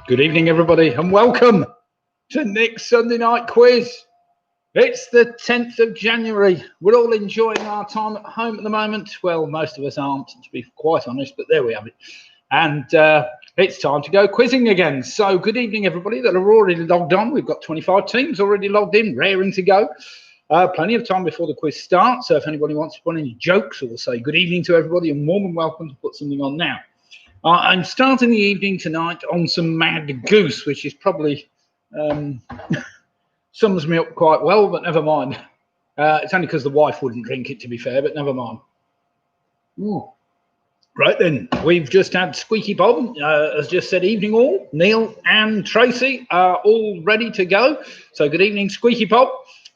Good evening, everybody, and welcome to Nick's Sunday Night Quiz. It's the 10th of January. We're all enjoying our time at home at the moment. Well, most of us aren't, to be quite honest, but there we have it. And it's time to go quizzing again. So good evening, everybody that are already logged on. We've got 25 teams already logged in, raring to go. Plenty of time before the quiz starts. So if anybody wants to put any jokes or say good evening to everybody, you're more than welcome to put something on now. I'm starting the evening tonight on some Mad Goose, which is probably sums me up quite well, but never mind. It's only because the wife wouldn't drink it, to be fair, but never mind. Ooh. Right then, we've just had Squeaky Bob, has just said evening all. Neil and Tracy are all ready to go. So good evening, Squeaky Bob.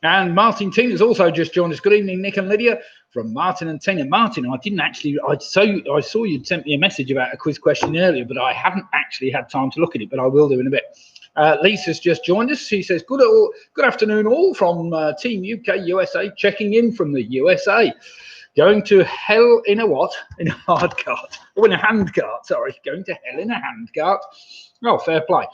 And Martin Teen has also just joined us. Good evening, Nick and Lydia. From Martin and Tina. Martin, I didn't actually, I saw you'd sent me a message about a quiz question earlier, but I haven't actually had time to look at it, but I will do in a bit. Lisa's just joined us. She says, good afternoon all from Team UK USA, checking in from the USA. Going to hell in a what? In a hard cart. Oh, in a hand cart, sorry. Going to hell in a hand cart. Oh, fair play.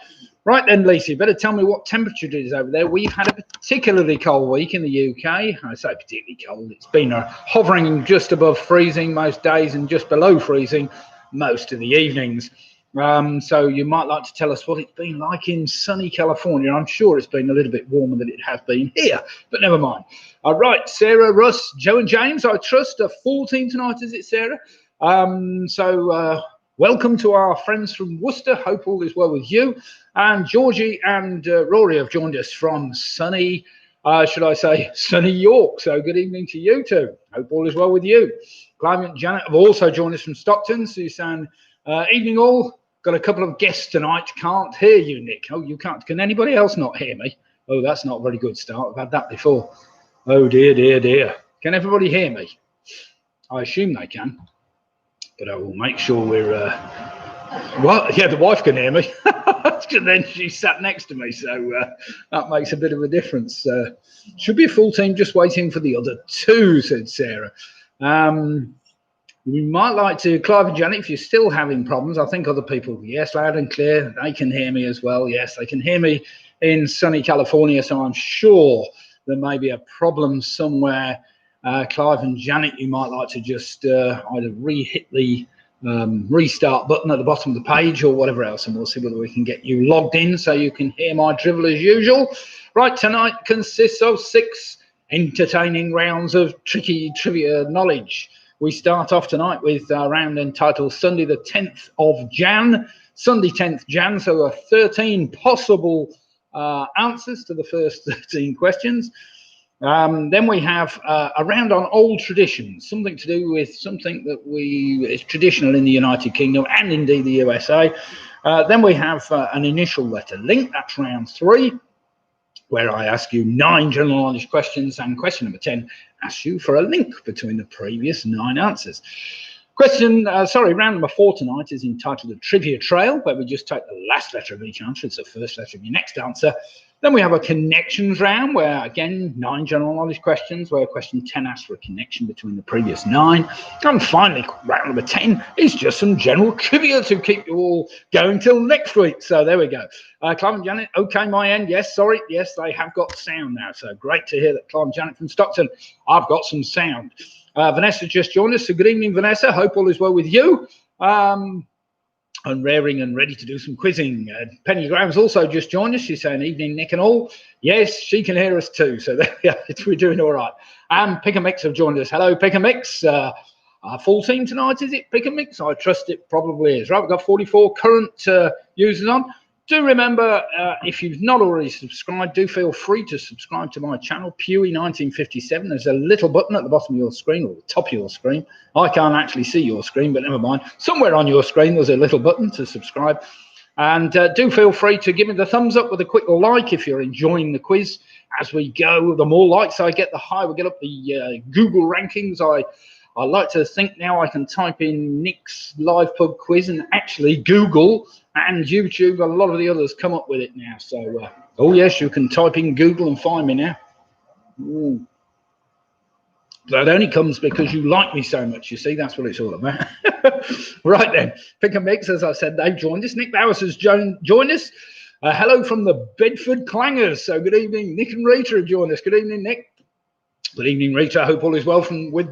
Right then, Lisa, you better tell me what temperature it is over there. We've had a particularly cold week in the UK. I say particularly cold. It's been hovering just above freezing most days and just below freezing most of the evenings. So you might like to tell us what it's been like in sunny California. I'm sure it's been a little bit warmer than it has been here, but never mind. All right, Sarah, Russ, Joe and James, I trust a full team tonight, is it, Sarah? Welcome to our friends from Worcester. Hope all is well with you. And Georgie and Rory have joined us from sunny, sunny York. So good evening to you two. Hope all is well with you. Clive and Janet have also joined us from Stockton. So you're saying, evening all. Got a couple of guests tonight. Can't hear you, Nick. Oh, you can't. Can anybody else not hear me? Oh, that's not a very good start. I've had that before. Oh, dear, dear, dear. Can everybody hear me? I assume they can. But I will make sure we're... What? Yeah, the wife can hear me. And then she sat next to me, so that makes a bit of a difference. Should be a full team just waiting for the other two, said Sarah. We might like to, Clive and Janet, if you're still having problems, I think other people, yes, loud and clear, they can hear me as well. Yes, they can hear me in sunny California, so I'm sure there may be a problem somewhere. Clive and Janet, you might like to just either re-hit the restart button at the bottom of the page or whatever else, and we'll see whether we can get you logged in so you can hear my drivel as usual. Right, tonight consists of 6 entertaining rounds of tricky trivia knowledge. We start off tonight with a round entitled Sunday the 10th of Jan. Sunday 10th Jan, so there are 13 possible answers to the first 13 questions. Then we have a round on old traditions, something to do with something that is traditional in the United Kingdom and indeed the USA. Then we have an initial letter link, that's round 3, where I ask you 9 general knowledge questions, and question number 10 asks you for a link between the previous 9 answers. Round number 4 tonight is entitled A Trivia Trail, where we just take the last letter of each answer. It's the first letter of your next answer. Then we have a connections round, where, again, 9 general knowledge questions, where question 10 asks for a connection between the previous 9. And finally, round number 10 is just some general trivia to keep you all going till next week. So there we go. Clive and Janet, okay, my end. Yes, sorry. Yes, they have got sound now. So great to hear that Clive and Janet from Stockton, I've got some sound. Vanessa just joined us. So good evening, Vanessa. Hope all is well with you. And raring and ready to do some quizzing. Penny Graham's also just joined us. She's saying evening, Nick and all. Yes, she can hear us too. So there we are. We're doing all right. And Pick and Mix have joined us. Hello, Pick and Mix. Our full team tonight, is it, Pick and Mix? I trust it probably is. Right, we've got 44 current users on. Do remember, if you've not already subscribed, do feel free to subscribe to my channel, Pewey1957. There's a little button at the bottom of your screen, or the top of your screen. I can't actually see your screen, but never mind. Somewhere on your screen, there's a little button to subscribe. And do feel free to give me the thumbs up with a quick like if you're enjoying the quiz. As we go, the more likes I get, the higher we get up the Google rankings. I like to think now I can type in Nickslivepubquiz and actually Google and YouTube. A lot of the others come up with it now. So, oh yes, you can type in Google and find me now. Ooh. That only comes because you like me so much, you see. That's what it's all about. Right then, pick and mix, as I said, they've joined us. Nick Bowers has joined us. Hello from the Bedford Clangers. So good evening. Nick and Rita have joined us. Good evening, Nick. Good evening, Rita. I hope all is well with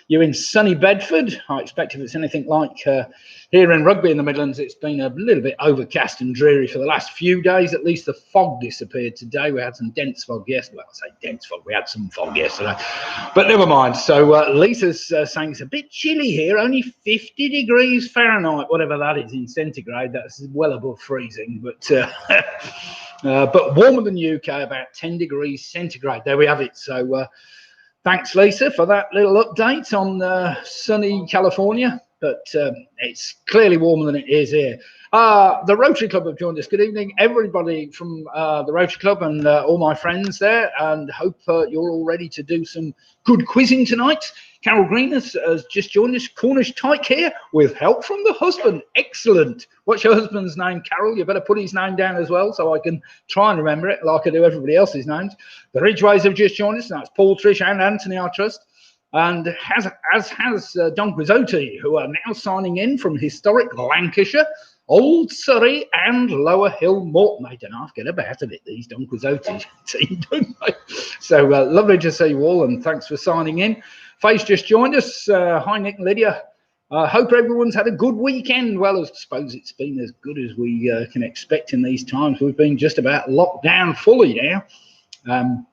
you in sunny Bedford. I expect if it's anything like here in Rugby in the Midlands, it's been a little bit overcast and dreary for the last few days. At least the fog disappeared today. We had some dense fog yesterday. Well, I say dense fog. We had some fog yesterday. But never mind. So Lisa's saying it's a bit chilly here, only 50 degrees Fahrenheit, whatever that is in centigrade. That's well above freezing. But warmer than UK, about 10 degrees centigrade. There we have it. So thanks, Lisa, for that little update on sunny California. But it's clearly warmer than it is here. The Rotary Club have joined us. Good evening, everybody from the Rotary Club and all my friends there. And hope you're all ready to do some good quizzing tonight. Carol Green has just joined us. Cornish Tyke here with help from the husband. Excellent. What's your husband's name, Carol? You better put his name down as well so I can try and remember it like I do everybody else's names. The Ridgeways have just joined us. That's Paul, Trish and Anthony, I trust. And as has Don Quizzotti, who are now signing in from historic Lancashire, Old Surrey and Lower Hill Morton. They don't half get a bit out of it, these Don Quizzotti team, don't they? So lovely to see you all, and thanks for signing in. Faye's just joined us. Hi, Nick and Lydia. Hope everyone's had a good weekend. Well, I suppose it's been as good as we can expect in these times. We've been just about locked down fully now.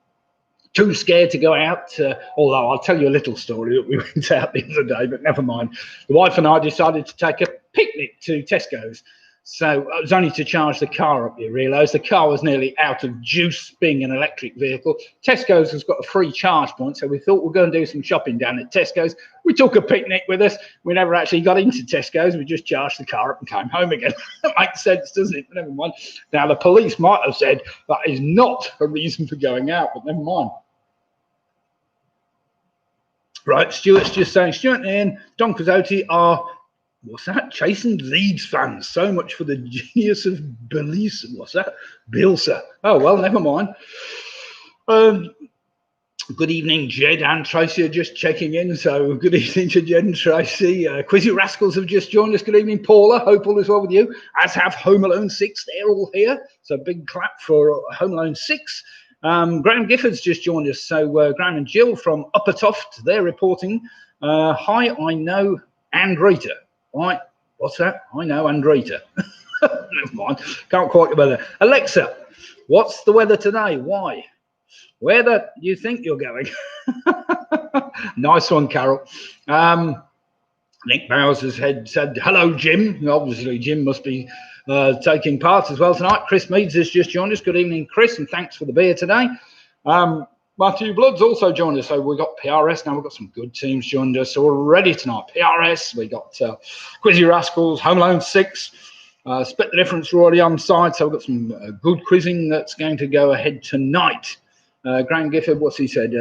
Too scared to go out, although I'll tell you a little story that we went out the other day, but never mind. The wife and I decided to take a picnic to Tesco's. So it was only to charge the car up, you realise. The car was nearly out of juice, being an electric vehicle. Tesco's has got a free charge point, so we thought we'd go and do some shopping down at Tesco's. We took a picnic with us. We never actually got into Tesco's. We just charged the car up and came home again. That makes sense, doesn't it? But never mind. Now, the police might have said that is not a reason for going out, but never mind. Right, Stuart's just saying, Stuart and Don Quizzotti are, what's that? Chasing Leeds fans. So much for the genius of Belize. What's that? Bilsa. Oh, well, never mind. Good evening, Jed and Tracy are just checking in. So good evening to Jed and Tracy. Quizzy Rascals have just joined us. Good evening, Paula. Hope all is well with you. As have Home Alone 6. They're all here. So big clap for Home Alone 6. Graham Gifford's just joined us. So Graham and Jill from Uppertoft, they're reporting. Hi, I know and Rita. Right, what's that? I know and Rita. Never mind. Can't quite get better. Alexa, what's the weather today? Why? Where do you think you're going? Nice one, Carol. Nick Bowers has said, hello, Jim. Obviously, Jim must be taking part as well tonight. Chris Meads has just joined us. Good evening, Chris, and thanks for the beer today. Matthew Blood's also joined us. So we've got PRS now. We've got some good teams joined us already tonight. PRS, we got Quizzy Rascals, Home Alone 6, Split the Difference. We're already on side. So we've got some good quizzing that's going to go ahead tonight. Graham Gifford, what's he said?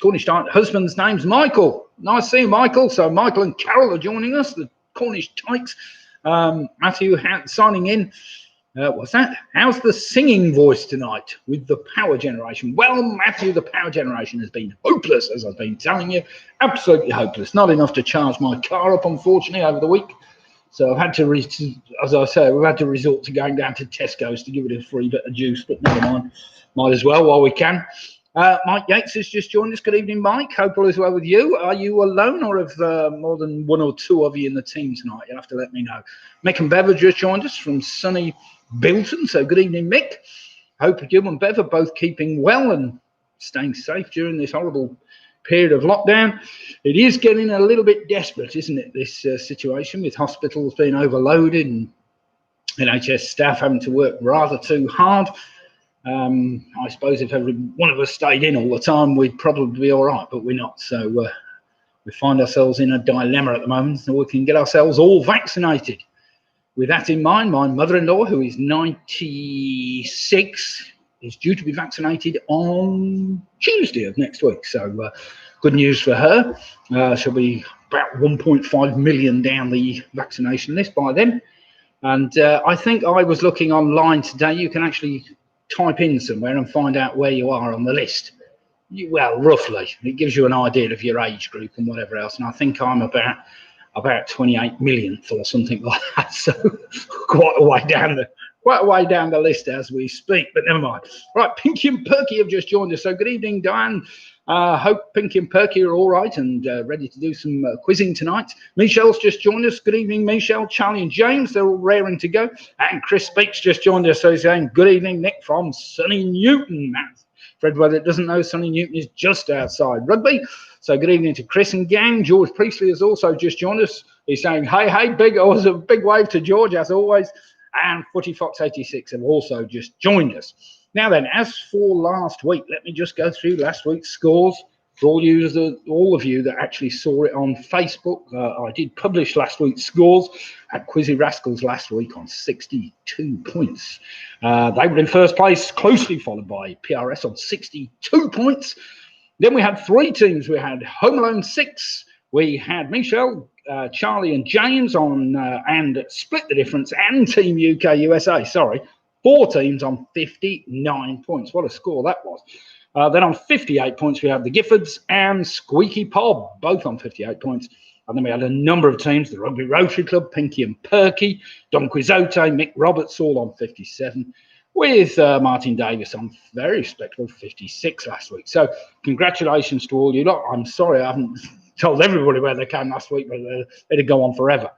Cornish Tyke, husband's name's Michael. Nice to see you, Michael. So Michael and Carol are joining us, the Cornish Tykes. Matthew signing in. What's that? How's the singing voice tonight with the power generation? Well, Matthew, the power generation has been hopeless, as I've been telling you. Absolutely hopeless. Not enough to charge my car up, unfortunately, over the week. So I've had to, as I say, we've had to resort to going down to Tesco's to give it a free bit of juice, but never mind. Might as well while we can. Mike Yates has just joined us. Good evening, Mike. Hope all is well with you. Are you alone, or have more than one or two of you in the team tonight? You'll have to let me know. Mick and Bev have just joined us from sunny Bilton. So good evening, Mick. Hope you and Bev are both keeping well and staying safe during this horrible period of lockdown. It is getting a little bit desperate, isn't it, this situation, with hospitals being overloaded and NHS staff having to work rather too hard. I suppose if every one of us stayed in all the time, we'd probably be all right, but we're not. So we find ourselves in a dilemma at the moment, so we can get ourselves all vaccinated. With that in mind, my mother-in-law, who is 96, is due to be vaccinated on Tuesday of next week. So good news for her. She'll be about 1.5 million down the vaccination list by then. And I think I was looking online today. You can actually type in somewhere and find out where you are on the list. well, roughly. It gives you an idea of your age group and whatever else. And I think I'm about 28 millionth or something like that. So quite a way down the list as we speak, but never mind. Right, Pinky and Perky have just joined us. So good evening, Diane. Hope Pinky and Perky are all right and ready to do some quizzing tonight. Michelle's just joined us. Good evening, Michelle, Charlie and James. They're all raring to go. And Chris Speaks just joined us. So he's saying, good evening, Nick, from sunny Newton. For everybody that doesn't know, sunny Newton is just outside Rugby. So good evening to Chris and gang. George Priestley has also just joined us. He's saying, hey, big wave to George, as always. And Footy Fox 86 have also just joined us. Now then, as for last week, let me just go through last week's scores for all of you that actually saw it on Facebook. I did publish last week's scores at Quizzy Rascals last week on 62 points. They were in first place, closely followed by PRS on 62 points. Then we had three teams. We had Home Alone 6. We had Michelle, Charlie and James on and Split the Difference and Team UK USA. Sorry, 4 teams on 59 points. What a score that was. Then on 58 points, we have the Giffords and Squeaky Pob, both on 58 points. And then we had a number of teams, the Rugby Rotary Club, Pinky and Perky, Don Quixote, Mick Roberts, all on 57, with Martin Davis on very respectable 56 last week. So congratulations to all you lot. I'm sorry I haven't told everybody where they came last week, but it'd go on forever.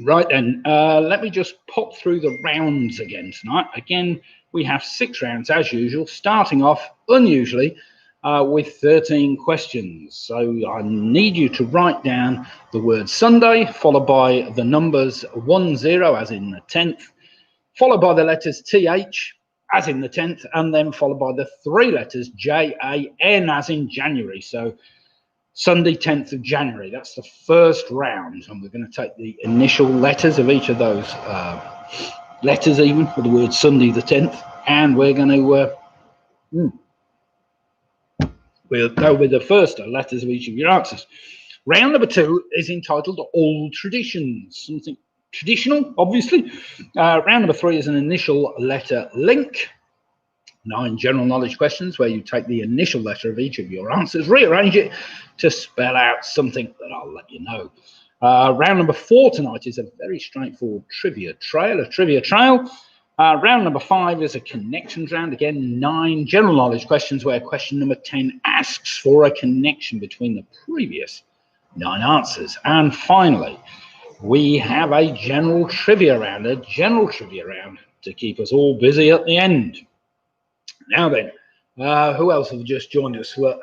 Right then, let me just pop through the rounds again tonight. Again, we have 6 rounds as usual, starting off unusually with 13 questions. So I need you to write down the word Sunday, followed by the numbers 10, as in the 10th, followed by the letters TH, as in the 10th, and then followed by the 3 letters JAN, as in January. So Sunday, 10th of January. That's the first round, and we're going to take the initial letters of each of those letters, even for the word Sunday, the 10th, and we're going to we'll go with the first letters of each of your answers. Round number 2 is entitled Old Traditions, something traditional, obviously. Round number 3 is an initial letter link. 9 general knowledge questions where you take the initial letter of each of your answers, rearrange it to spell out something that I'll let you know. Round number 4 tonight is a very straightforward trivia trail, round number 5 is a connections round. Again, 9 general knowledge questions where question number 10 asks for a connection between the previous 9 answers. And finally, we have a general trivia round to keep us all busy at the end. Now then, who else have just joined us? Well,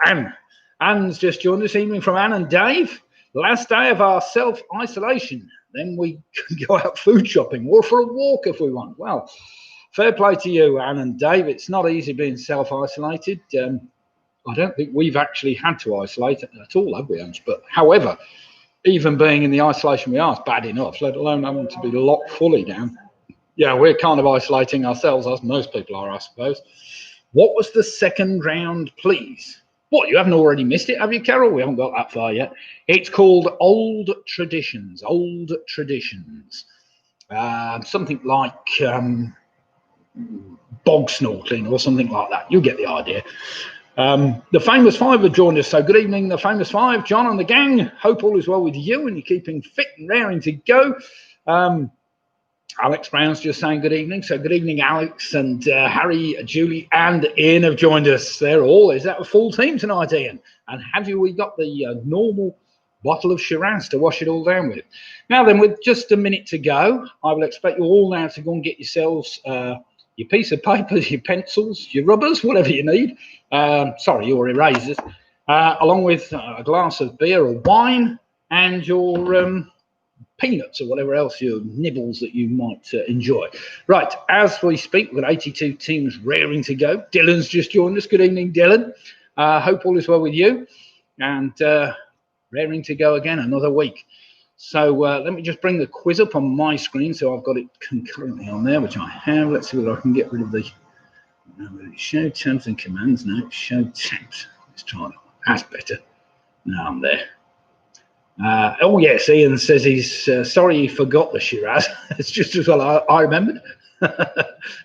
Anne's just joined us, evening from Anne and Dave. Last day of our self-isolation. Then we can go out food shopping or for a walk if we want. Well, fair play to you, Anne and Dave. It's not easy being self-isolated. I don't think we've actually had to isolate at all, have we, Ange? But however, even being in the isolation we are is bad enough, let alone having to be locked fully down. Yeah, we're kind of isolating ourselves, as most people are, I suppose. What was the second round, please? What, you haven't already missed it, have you, Carol? We haven't got that far yet. It's called Old Traditions. Old Traditions. Something like bog snorkeling or something like that. You get the idea. The Famous Five have joined us. So good evening, the Famous Five. John and the gang. Hope all is well with you and you're keeping fit and raring to go. Alex Brown's just saying good evening. So good evening, Alex, and Harry, Julie, and Ian have joined us. They're all. Is that a full team tonight, Ian? And we got the normal bottle of Shiraz to wash it all down with? Now then, with just a minute to go, I will expect you all now to go and get yourselves your piece of paper, your pencils, your rubbers, whatever you need. Sorry, your erasers, along with a glass of beer or wine and your peanuts or whatever else, your nibbles that you might enjoy. Right, as we speak, we've got 82 teams raring to go. Dylan's just joined us. Good evening, Dylan. Hope all is well with you. And raring to go again, another week. So let me just bring the quiz up on my screen. So I've got it concurrently on there, which I have. Let's see whether I can get rid of the show tabs and commands now. Show tabs. Let's try that. That's better. Now I'm there. Oh, yes, Ian says he's sorry he forgot the Shiraz. It's just as well I remembered.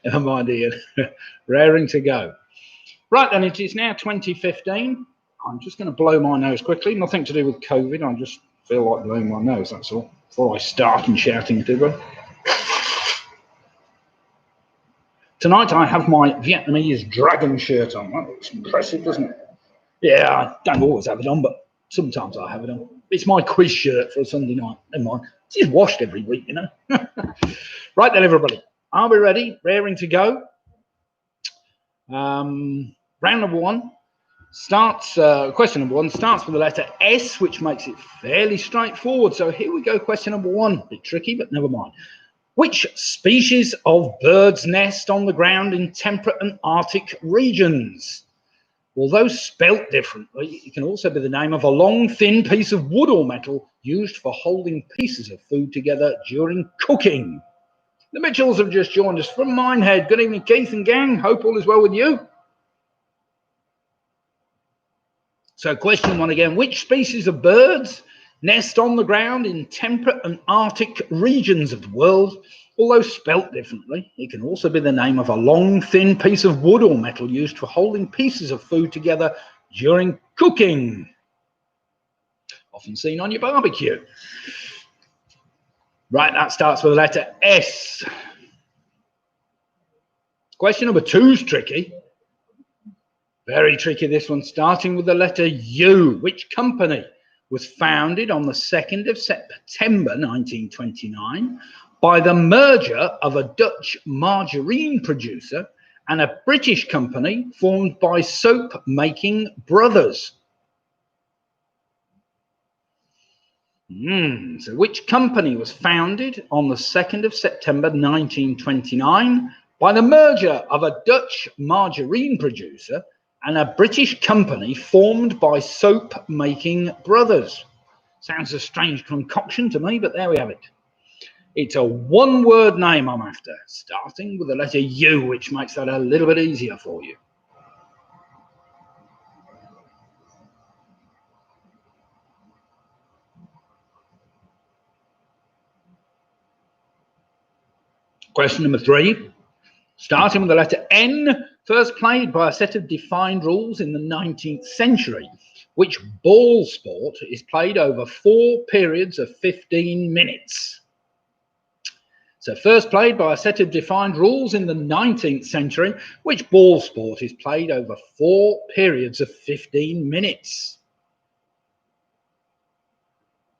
Never mind, Ian. Raring to go. Right then, it is now 2015. I'm just going to blow my nose quickly. Nothing to do with COVID. I just feel like blowing my nose, that's all. Before I start and shouting at everyone. Tonight I have my Vietnamese dragon shirt on. That looks impressive, doesn't it? Yeah, I don't always have it on, but sometimes I have it on. It's my quiz shirt for a Sunday night. Never mind. It's washed every week, you know. Right then, everybody. Are we ready? Raring to go? Round number one starts, question number one starts with the letter S, which makes it fairly straightforward. So here we go, question number one. A bit tricky, but never mind. Which species of birds nest on the ground in temperate and Arctic regions? Although spelt differently, it can also be the name of a long, thin piece of wood or metal used for holding pieces of food together during cooking. The Mitchells have just joined us from Minehead. Good evening, Keith and gang. Hope all is well with you. So question one again. Which species of birds nest on the ground in temperate and Arctic regions of the world? Although spelt differently, it can also be the name of a long, thin piece of wood or metal used for holding pieces of food together during cooking. Often seen on your barbecue. Right, that starts with the letter S. Question number two is tricky. Very tricky, this one, starting with the letter U. Which company was founded on the 2nd of September 1929 by the merger of a Dutch margarine producer and a British company formed by soap-making brothers? So which company was founded on the 2nd of September 1929 by the merger of a Dutch margarine producer and a British company formed by soap-making brothers? Sounds a strange concoction to me, but there we have it. It's a one-word name I'm after, starting with the letter U, which makes that a little bit easier for you. Question number three, starting with the letter N, first played by a set of defined rules in the 19th century. Which ball sport is played over 4 periods of 15 minutes? So first played by a set of defined rules in the 19th century, which ball sport is played over 4 periods of 15 minutes?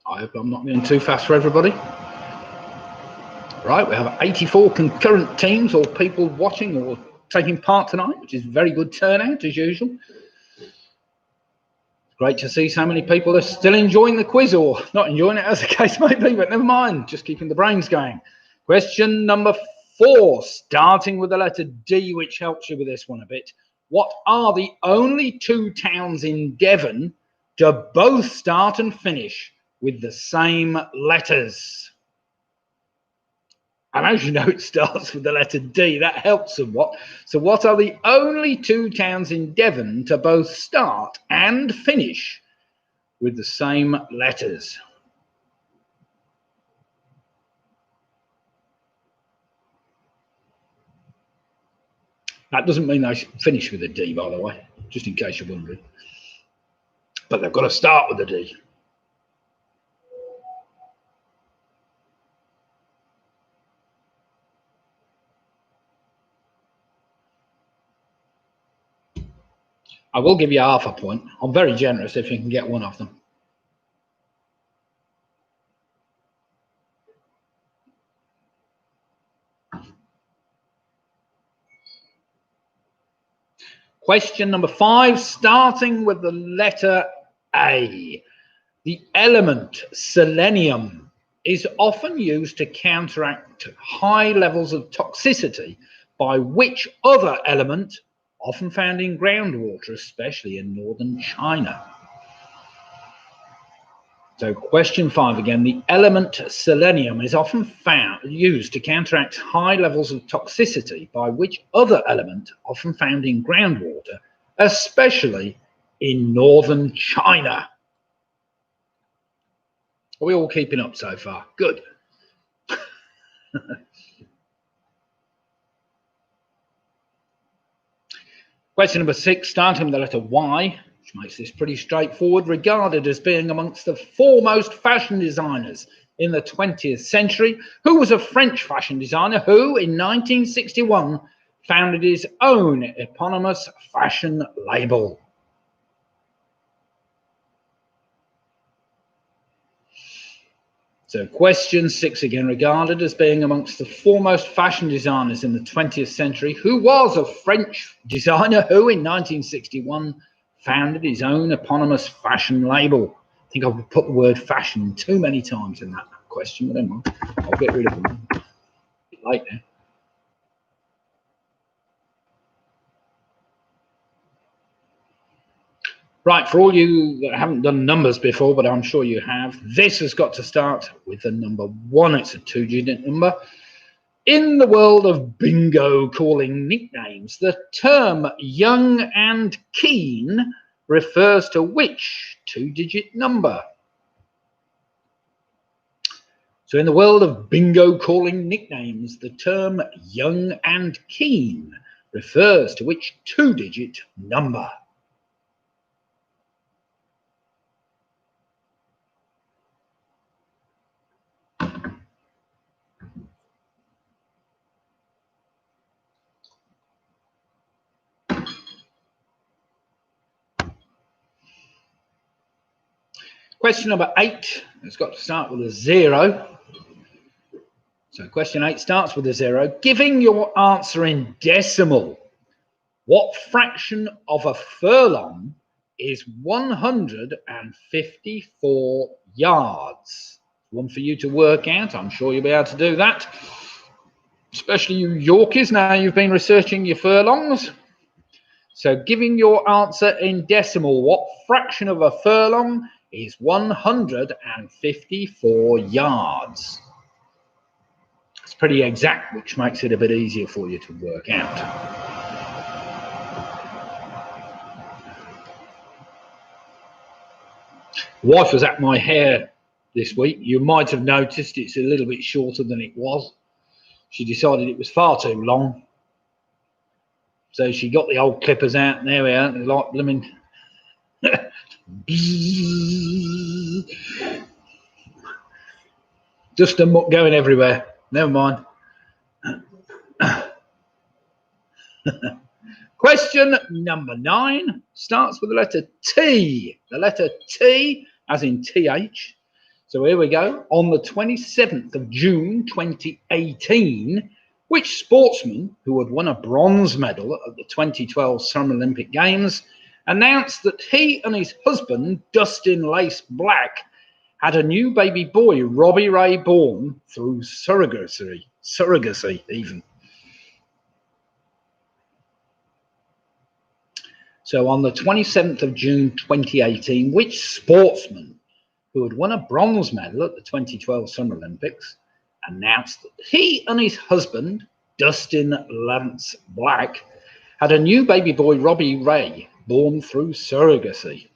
I hope I'm not going too fast for everybody. Right, we have 84 concurrent teams or people watching or taking part tonight, which is a very good turnout as usual. Great to see so many people are still enjoying the quiz, or not enjoying it as the case may be, but never mind, just keeping the brains going. Question number 4, starting with the letter D, which helps you with this one a bit. What are the only 2 towns in Devon to both start and finish with the same letters? And as you know, it starts with the letter D. That helps somewhat. So what are the only 2 towns in Devon to both start and finish with the same letters? That doesn't mean they finish with a D, by the way, just in case you're wondering. But they've got to start with a D. I will give you half a point. I'm very generous if you can get one of them. Question number 5, starting with the letter A. The element selenium is often used to counteract high levels of toxicity by which other element often found in groundwater, especially in northern China? So question 5 again, the element selenium is often used to counteract high levels of toxicity by which other element often found in groundwater, especially in northern China? Are we all keeping up so far? Good. Question number 6, starting with the letter Y, which makes this pretty straightforward. Regarded as being amongst the foremost fashion designers in the 20th century, who was a French fashion designer who, in 1961, founded his own eponymous fashion label? So question 6 again, regarded as being amongst the foremost fashion designers in the 20th century, who was a French designer who in 1961 founded his own eponymous fashion label. I think I've put the word fashion too many times in that question, but never mind. I'll get rid of them. It's late now. Right, for all you that haven't done numbers before, but I'm sure you have, this has got to start with the number 1. It's a 2-digit number. In the world of bingo calling nicknames, the term young and keen refers to which 2-digit number? So in the world of bingo calling nicknames, the term young and keen refers to which 2-digit number? Question number 8 has got to start with a 0. So question 8 starts with a 0. Giving your answer in decimal, what fraction of a furlong is 154 yards? One for you to work out. I'm sure you'll be able to do that. Especially you Yorkies, now you've been researching your furlongs. So giving your answer in decimal, what fraction of a furlong is 154 yards? It's pretty exact, which makes it a bit easier for you to work out. Wife was at my hair this week. You might have noticed it's a little bit shorter than it was. She decided it was far too long. So she got the old clippers out, and there we are. They're like blooming. Just a muck going everywhere. Never mind. Question number 9 starts with the letter T. The letter T, as in TH. So here we go. On the 27th of June 2018, which sportsman who had won a bronze medal at the 2012 Summer Olympic Games announced that he and his husband, Dustin Lace Black, had a new baby boy, Robbie Ray, born through surrogacy even. So on the 27th of June 2018, which sportsman who had won a bronze medal at the 2012 Summer Olympics announced that he and his husband, Dustin Lance Black, had a new baby boy, Robbie Ray, born through surrogacy?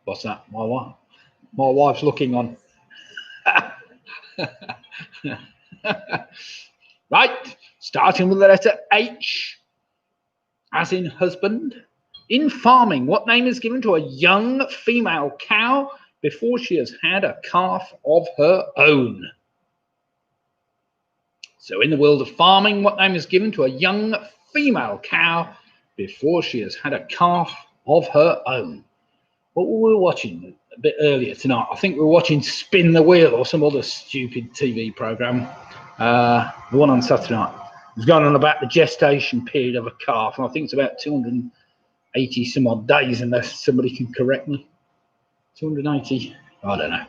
What's that? My wife? My wife's looking on. Right, starting with the letter H, as in husband. In farming, what name is given to a young female cow before she has had a calf of her own? So in the world of farming, what name is given to a young female cow before she has had a calf of her own? What were we watching a bit earlier tonight? I think we were watching Spin the Wheel or some other stupid TV programme. The one on Saturday night. It was going on about the gestation period of a calf, and I think it's about 280 some odd days, unless somebody can correct me. 280, I don't know.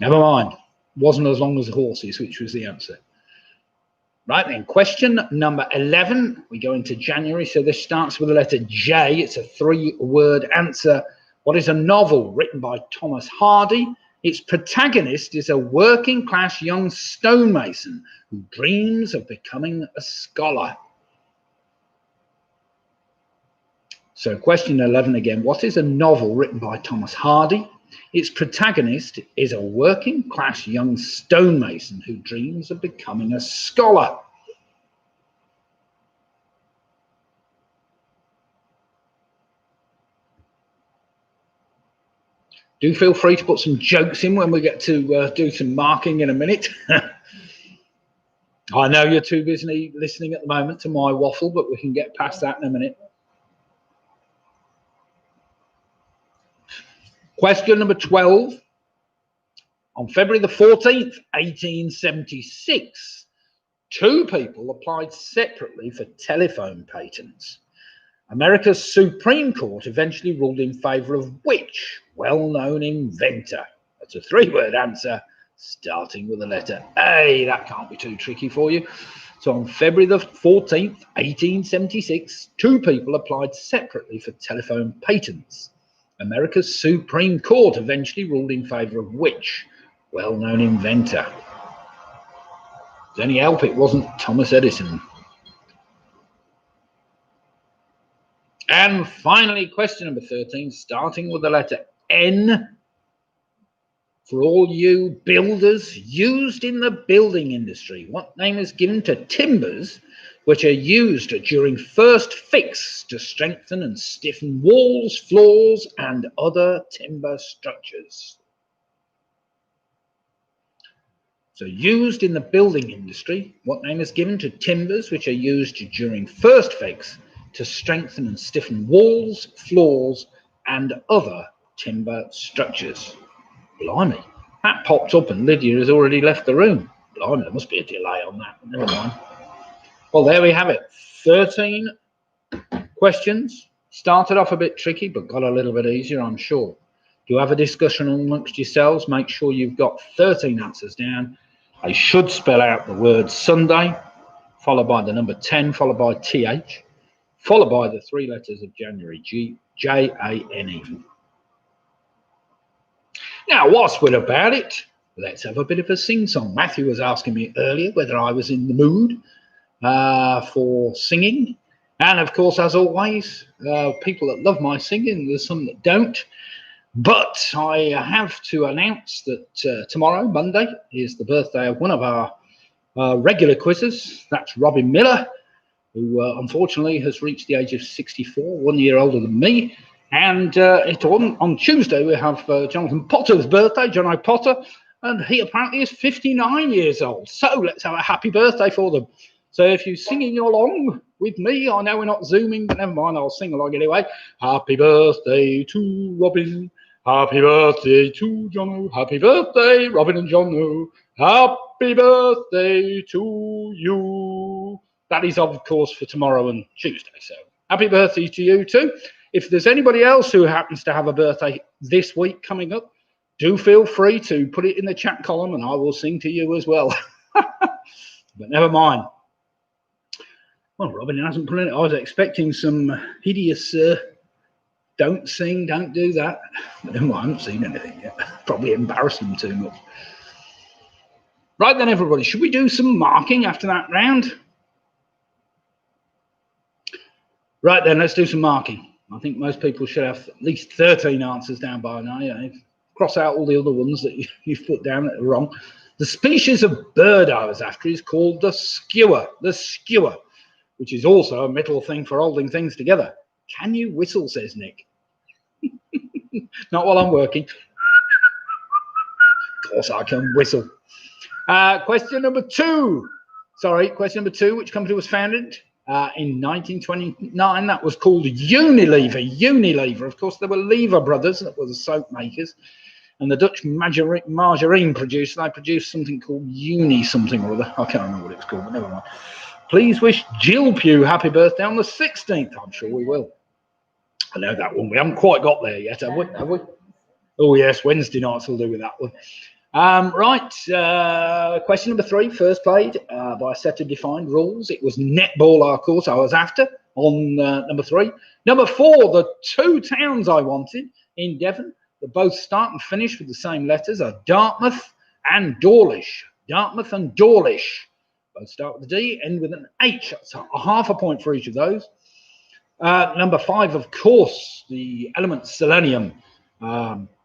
Never mind. Wasn't as long as the horses, which was the answer. Right then, question number 11. We go into January, so this starts with the letter J. It's a 3-word answer. What is a novel written by Thomas Hardy? Its protagonist is a working-class young stonemason who dreams of becoming a scholar. So question 11 again. What is a novel written by Thomas Hardy? Its protagonist is a working-class young stonemason who dreams of becoming a scholar. Do feel free to put some jokes in when we get to do some marking in a minute. I know you're too busy listening at the moment to my waffle, but we can get past that in a minute. Question number 12. On February the 14th, 1876, two people applied separately for telephone patents. America's Supreme Court eventually ruled in favour of which well-known inventor? That's a three-word answer, starting with the letter A. That can't be too tricky for you. So on February the 14th, 1876, two people applied separately for telephone patents. America's Supreme Court eventually ruled in favour of which well-known inventor? With any help, it wasn't Thomas Edison. And finally, question number 13, starting with the letter N. For all you builders used in the building industry, what name is given to timbers which are used during first fix to strengthen and stiffen walls, floors, and other timber structures? So used in the building industry, what name is given to timbers which are used during first fix to strengthen and stiffen walls, floors, and other timber structures? Blimey, that popped up and Lydia has already left the room. Blimey, there must be a delay on that. Never mind. Well, there we have it. 13 questions. Started off a bit tricky, but got a little bit easier, I'm sure. Do have a discussion amongst yourselves. Make sure you've got 13 answers down. They should spell out the word Sunday, followed by the number 10, followed by TH, followed by the three letters of January, Jane. Now, whilst we're about it, let's have a bit of a sing-song. Matthew was asking me earlier whether I was in the mood for singing. And, of course, as always, people that love my singing, there's some that don't. But I have to announce that tomorrow, Monday, is the birthday of one of our regular quizzes. That's Robin Miller, who unfortunately has reached the age of 64, 1 year older than me. And on Tuesday, we have Jonathan Potter's birthday, John O'Potter, and he apparently is 59 years old. So let's have a happy birthday for them. So if you're singing along with me, I know we're not Zooming, but never mind, I'll sing along anyway. Happy birthday to Robin. Happy birthday to Jono. Happy birthday, Robin and Jono. Happy birthday to you. That is, of course, for tomorrow and Tuesday. So happy birthday to you too. If there's anybody else who happens to have a birthday this week coming up, do feel free to put it in the chat column and I will sing to you as well. But never mind. Well, Robin hasn't put in it. I was expecting some hideous don't sing, don't do that. But I haven't seen anything yet. Probably embarrass them too much. Right then, everybody, should we do some marking after that round? Right then, let's do some marking. I think most people should have at least 13 answers down by now. Yeah, cross out all the other ones that you've put down that are wrong. The species of bird I was after is called the skewer. The skewer, which is also a metal thing for holding things together. Can you whistle, says Nick. Not while I'm working. Of course I can whistle. Question number 2. Sorry, question number 2. Which company was founded? In 1929, that was called Unilever. Unilever. Of course, there were Lever brothers, that were the soap makers. And the Dutch margarine producer, they produced something called Uni something or other. I can't remember what it's called, but never mind. Please wish Jill Pugh happy birthday on the 16th. I'm sure we will. I know that one. We haven't quite got there yet, have we? Have we? Oh, yes, Wednesday nights will do with that one. Right, question number 3, first played by a set of defined rules. It was netball, of course, I was after on number 3. Number 4, the 2 towns I wanted in Devon that both start and finish with the same letters are Dartmouth and Dawlish. Dartmouth and Dawlish. Both start with a D, end with an H. That's half a point for each of those. Number 5, of course, the element selenium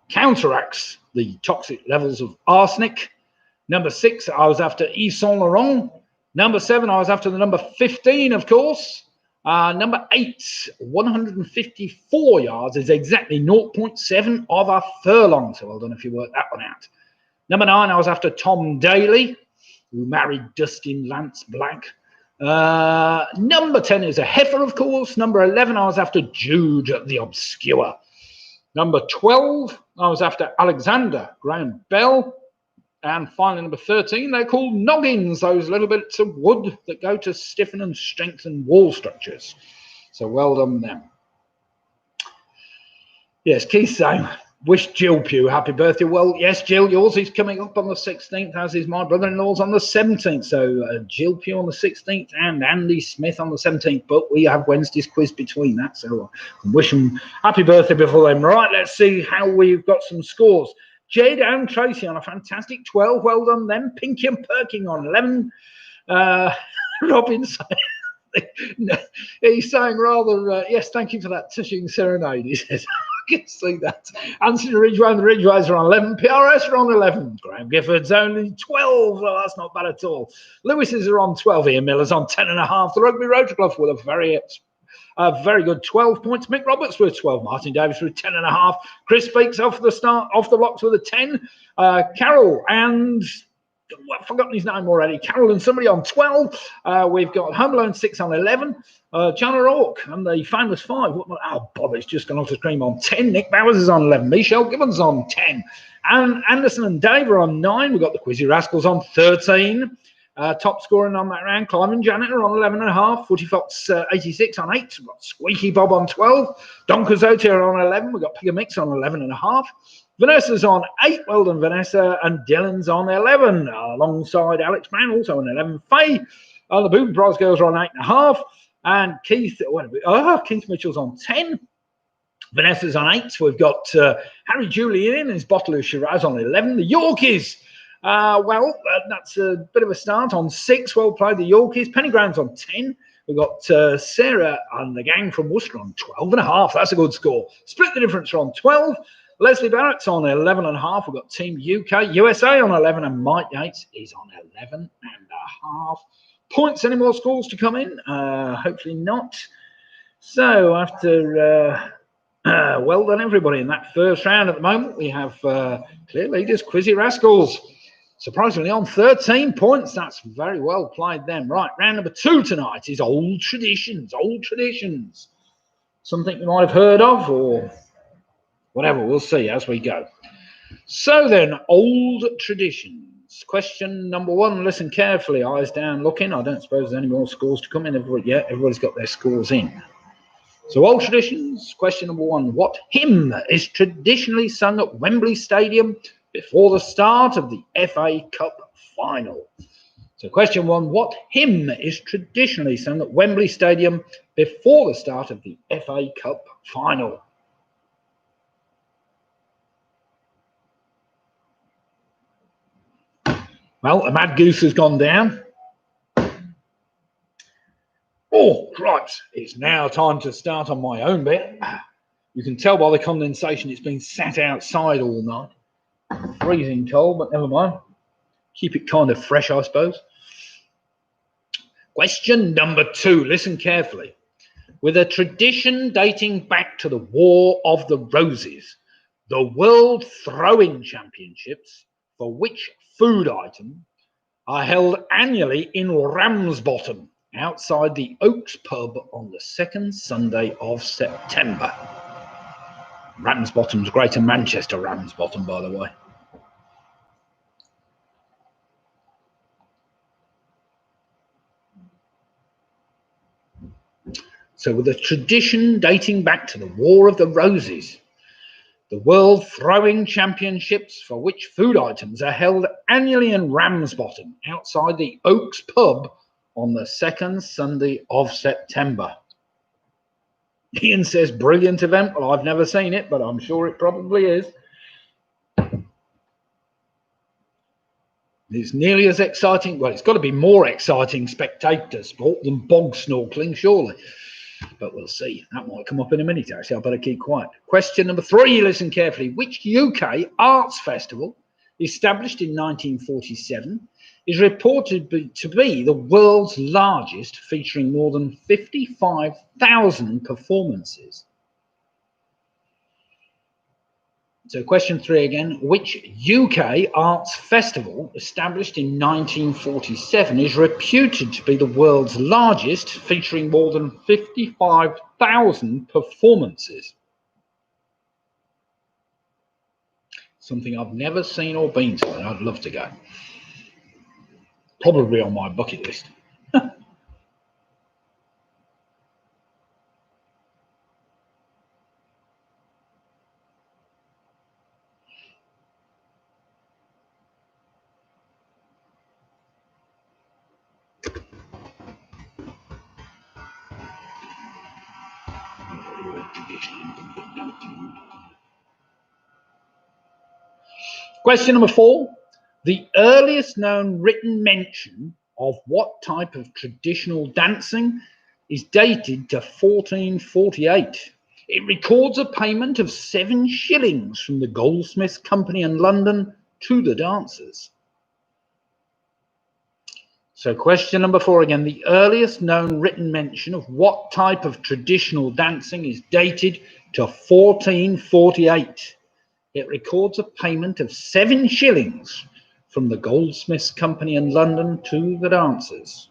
counteracts the toxic levels of arsenic. Number 6, I was after Yves Saint Laurent. Number 7, I was after the number 15, of course. Number 8, 154 yards is exactly 0.7 of a furlong. So well done if you worked that one out. Number 9, I was after Tom Daly, who married Dustin Lance Black. Number 10 is a heifer, of course. Number 11, I was after Jude the Obscure. Number 12, I was after Alexander Graham Bell. And finally, number 13, they're called noggins, those little bits of wood that go to stiffen and strengthen wall structures. So well done them. Yes, Keith saying, wish Jill Pugh happy birthday. Well, yes, Jill, yours is coming up on the 16th, as is my brother-in-law's on the 17th. So Jill Pugh on the 16th and Andy Smith on the 17th. But we have Wednesday's quiz between that. So wish them happy birthday before then. Right, let's see how we've got some scores. Jade and Tracy on a fantastic 12. Well done them. Pinky and Perking on 11. Robin he's saying rather, yes, thank you for that touching serenade, he says. I can see that. Anthony Ridgway and the Ridgways are on 11. PRS are on 11. Graham Gifford's only 12. Well, that's not bad at all. Lewis's are on 12. Ian Miller's on 10.5. The Rugby Rotary Club with a very good 12 points. Mick Roberts with 12. Martin Davis with 10.5. Chris Speaks off the blocks with a 10. Carol and I've forgotten his name already. Carol and somebody on 12. We've got Home Alone 6 on 11. John O'Rourke and the famous 5. Oh, Bob, it's just gone off the screen on 10. Nick Bowers is on 11. Michelle Gibbons on 10. And Anderson and Dave are on 9. We've got the Quizzy Rascals on 13. Top scoring on that round, Clive and Janet are on 11.5. Footy Fox 86 on 8. We've got Squeaky Bob on 12. Don Cazotti are on 11. We've got Pigger Mix on 11.5. Vanessa's on 8. Well done, Vanessa. And Dylan's on 11, alongside Alex Brown, also on 11. Faye, the Boom Prize girls are on 8.5. And Keith Mitchell's on 10. Vanessa's on 8. We've got Harry Julian and his bottle of Shiraz on 11. The Yorkies. That's a bit of a start on 6. Well played, the Yorkies. Penny Graham's on 10. We've got Sarah and the gang from Worcester on 12.5. That's a good score. Split the Difference are on 12. Leslie Barrett's on 11.5. We've got Team UK, USA on 11, and Mike Yates is on 11.5 points. Any more scores to come in? Hopefully not. So after well done everybody in that first round. At the moment we have clear leaders, Quizzy Rascals, surprisingly on 13 points. That's very well played them. Right, round number 2 tonight is Old Traditions. Old Traditions. Something you might have heard of or whatever. We'll see as we go. So then, Old Traditions. Question number 1. Listen carefully. Eyes down looking. I don't suppose there's any more scores to come in. Everybody's got their scores in. So, Old Traditions. Question number 1. What hymn is traditionally sung at Wembley Stadium before the start of the FA Cup final? So question 1, what hymn is traditionally sung at Wembley Stadium before the start of the FA Cup final? Well, the Mad Goose has gone down. Oh, right, it's now time to start on my own bit. You can tell by the condensation it's been sat outside all night. Freezing cold, but never mind. Keep it kind of fresh, I suppose. Question number 2. Listen carefully. With a tradition dating back to the War of the Roses, the World Throwing Championships, for which food item, are held annually in Ramsbottom, outside the Oaks pub on the 2nd Sunday of September. Ramsbottom's Greater Manchester Ramsbottom, by the way. So with a tradition dating back to the War of the Roses, the World Throwing Championships, for which food items are held annually in Ramsbottom, outside the Oaks pub on the 2nd Sunday of September. Ian says, brilliant event. Well, I've never seen it, but I'm sure it probably is. It's nearly as exciting. Well, it's got to be more exciting spectator sport than bog snorkeling, surely. But we'll see. That might come up in a minute, actually. I better keep quiet. Question number 3, listen carefully. Which UK arts festival established in 1947, is reported to be the world's largest, featuring more than 55,000 performances. So question 3 again, which UK arts festival, established in 1947, is reputed to be the world's largest, featuring more than 55,000 performances? Something I've never seen or been to, and I'd love to go. Probably on my bucket list. Question number 4. The earliest known written mention of what type of traditional dancing is dated to 1448. It records a payment of 7 shillings from the Goldsmiths Company in London to the dancers. So question number 4 again. The earliest known written mention of what type of traditional dancing is dated to 1448. It records a payment of 7 shillings from the Goldsmiths Company in London to the dancers.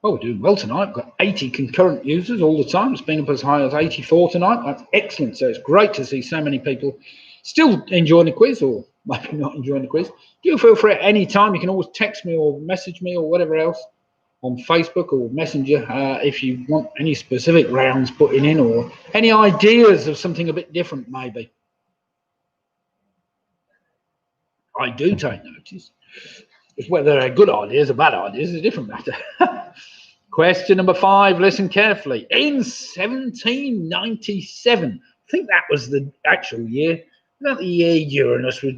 Oh, we're doing well tonight. We've got 80 concurrent users all the time. It's been up as high as 84 tonight. That's excellent. So it's great to see so many people still enjoying the quiz, or maybe not enjoying the quiz. Do feel free at any time. You can always text me or message me or whatever else on Facebook or Messenger if you want any specific rounds putting in or any ideas of something a bit different, maybe. I do take notice. It's whether they're good ideas or bad ideas is a different matter. Question number 5, listen carefully. In 1797, I think that was the actual year. Is that the year Uranus was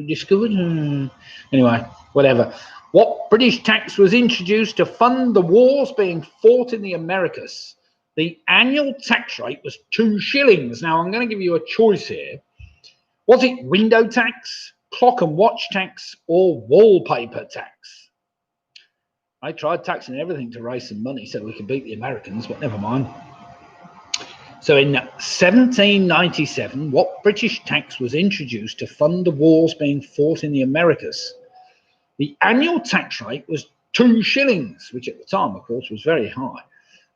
discovered? Anyway, whatever. What British tax was introduced to fund the wars being fought in the Americas? The annual tax rate was 2 shillings. Now, I'm going to give you a choice here. Was it window tax, clock and watch tax, or wallpaper tax? I tried taxing everything to raise some money so we could beat the Americans, but never mind. So in 1797, what British tax was introduced to fund the wars being fought in the Americas? The annual tax rate was 2 shillings, which at the time, of course, was very high.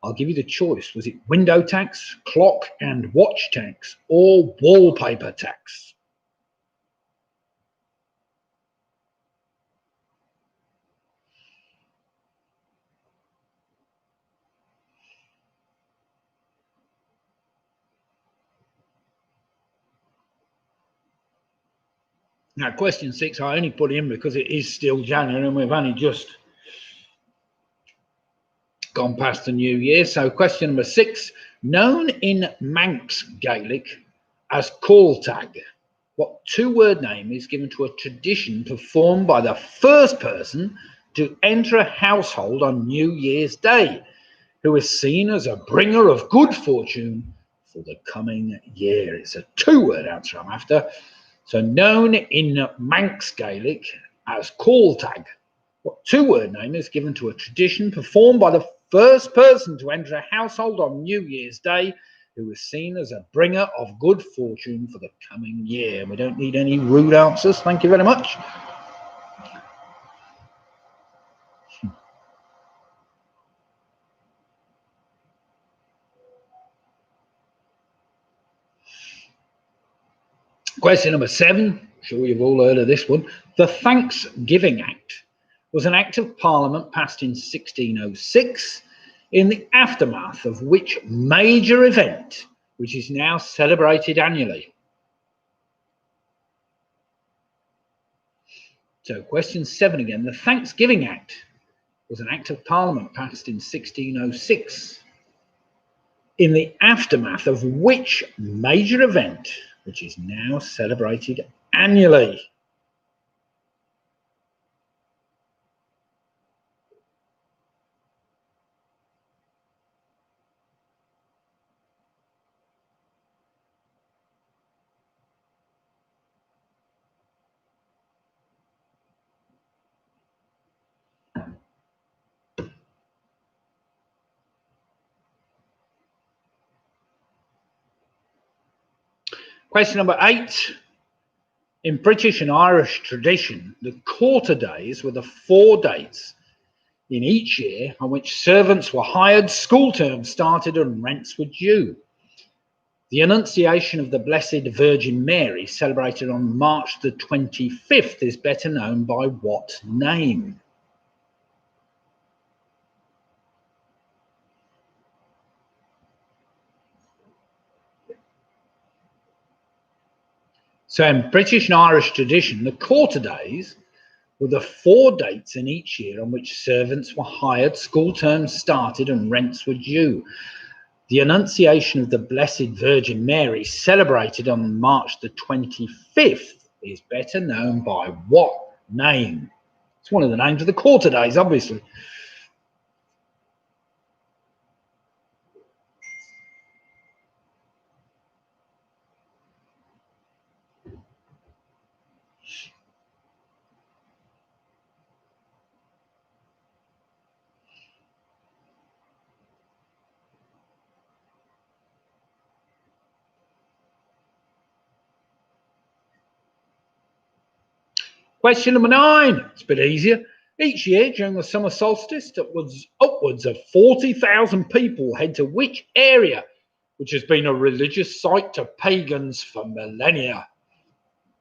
I'll give you the choice. Was it window tax, clock and watch tax, or wallpaper tax? Now, question 6, I only put in because it is still January and we've only just gone past the new year. So question number 6, known in Manx Gaelic as call tag, what 2-word name is given to a tradition performed by the first person to enter a household on New Year's Day, who is seen as a bringer of good fortune for the coming year? It's a 2-word answer I'm after. So known in Manx Gaelic as call tag, what 2-word name is given to a tradition performed by the first person to enter a household on New Year's Day, who is seen as a bringer of good fortune for the coming year? We don't need any rude answers. Thank you very much. Question number 7. I'm sure you've all heard of this one. The Thanksgiving Act was an act of Parliament passed in 1606 in the aftermath of which major event, which is now celebrated annually? So question 7 again. The Thanksgiving Act was an act of Parliament passed in 1606 in the aftermath of which major event, which is now celebrated annually? Question number 8. In British and Irish tradition, the quarter days were the 4 dates in each year on which servants were hired, school terms started, and rents were due. The Annunciation of the Blessed Virgin Mary, celebrated on March the 25th, is better known by what name? So in British and Irish tradition, the quarter days were the 4 dates in each year on which servants were hired, school terms started, and rents were due. The Annunciation of the Blessed Virgin Mary, celebrated on March the 25th, is better known by what name? It's one of the names of the quarter days, obviously. Question number 9. It's a bit easier. Each year during the summer solstice, upwards of 40,000 people head to which area, which has been a religious site to pagans for millennia?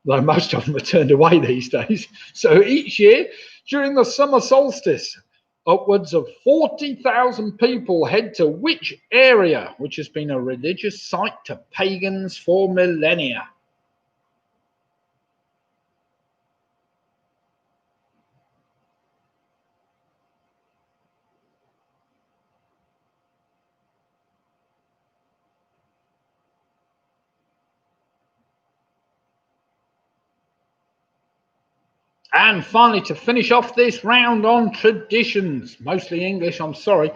Though most of them are turned away these days. So each year during the summer solstice, upwards of 40,000 people head to which area, which has been a religious site to pagans for millennia? And finally, to finish off this round on traditions, mostly English, I'm sorry,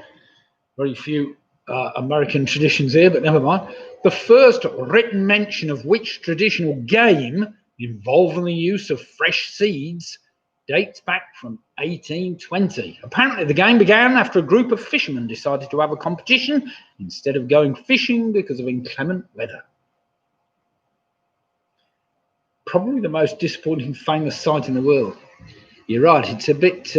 very few American traditions here, but never mind. The first written mention of which traditional game involving the use of fresh seeds dates back from 1820. Apparently, the game began after a group of fishermen decided to have a competition instead of going fishing because of inclement weather. Probably the most disappointing famous site in the world. You're right, it's a bit...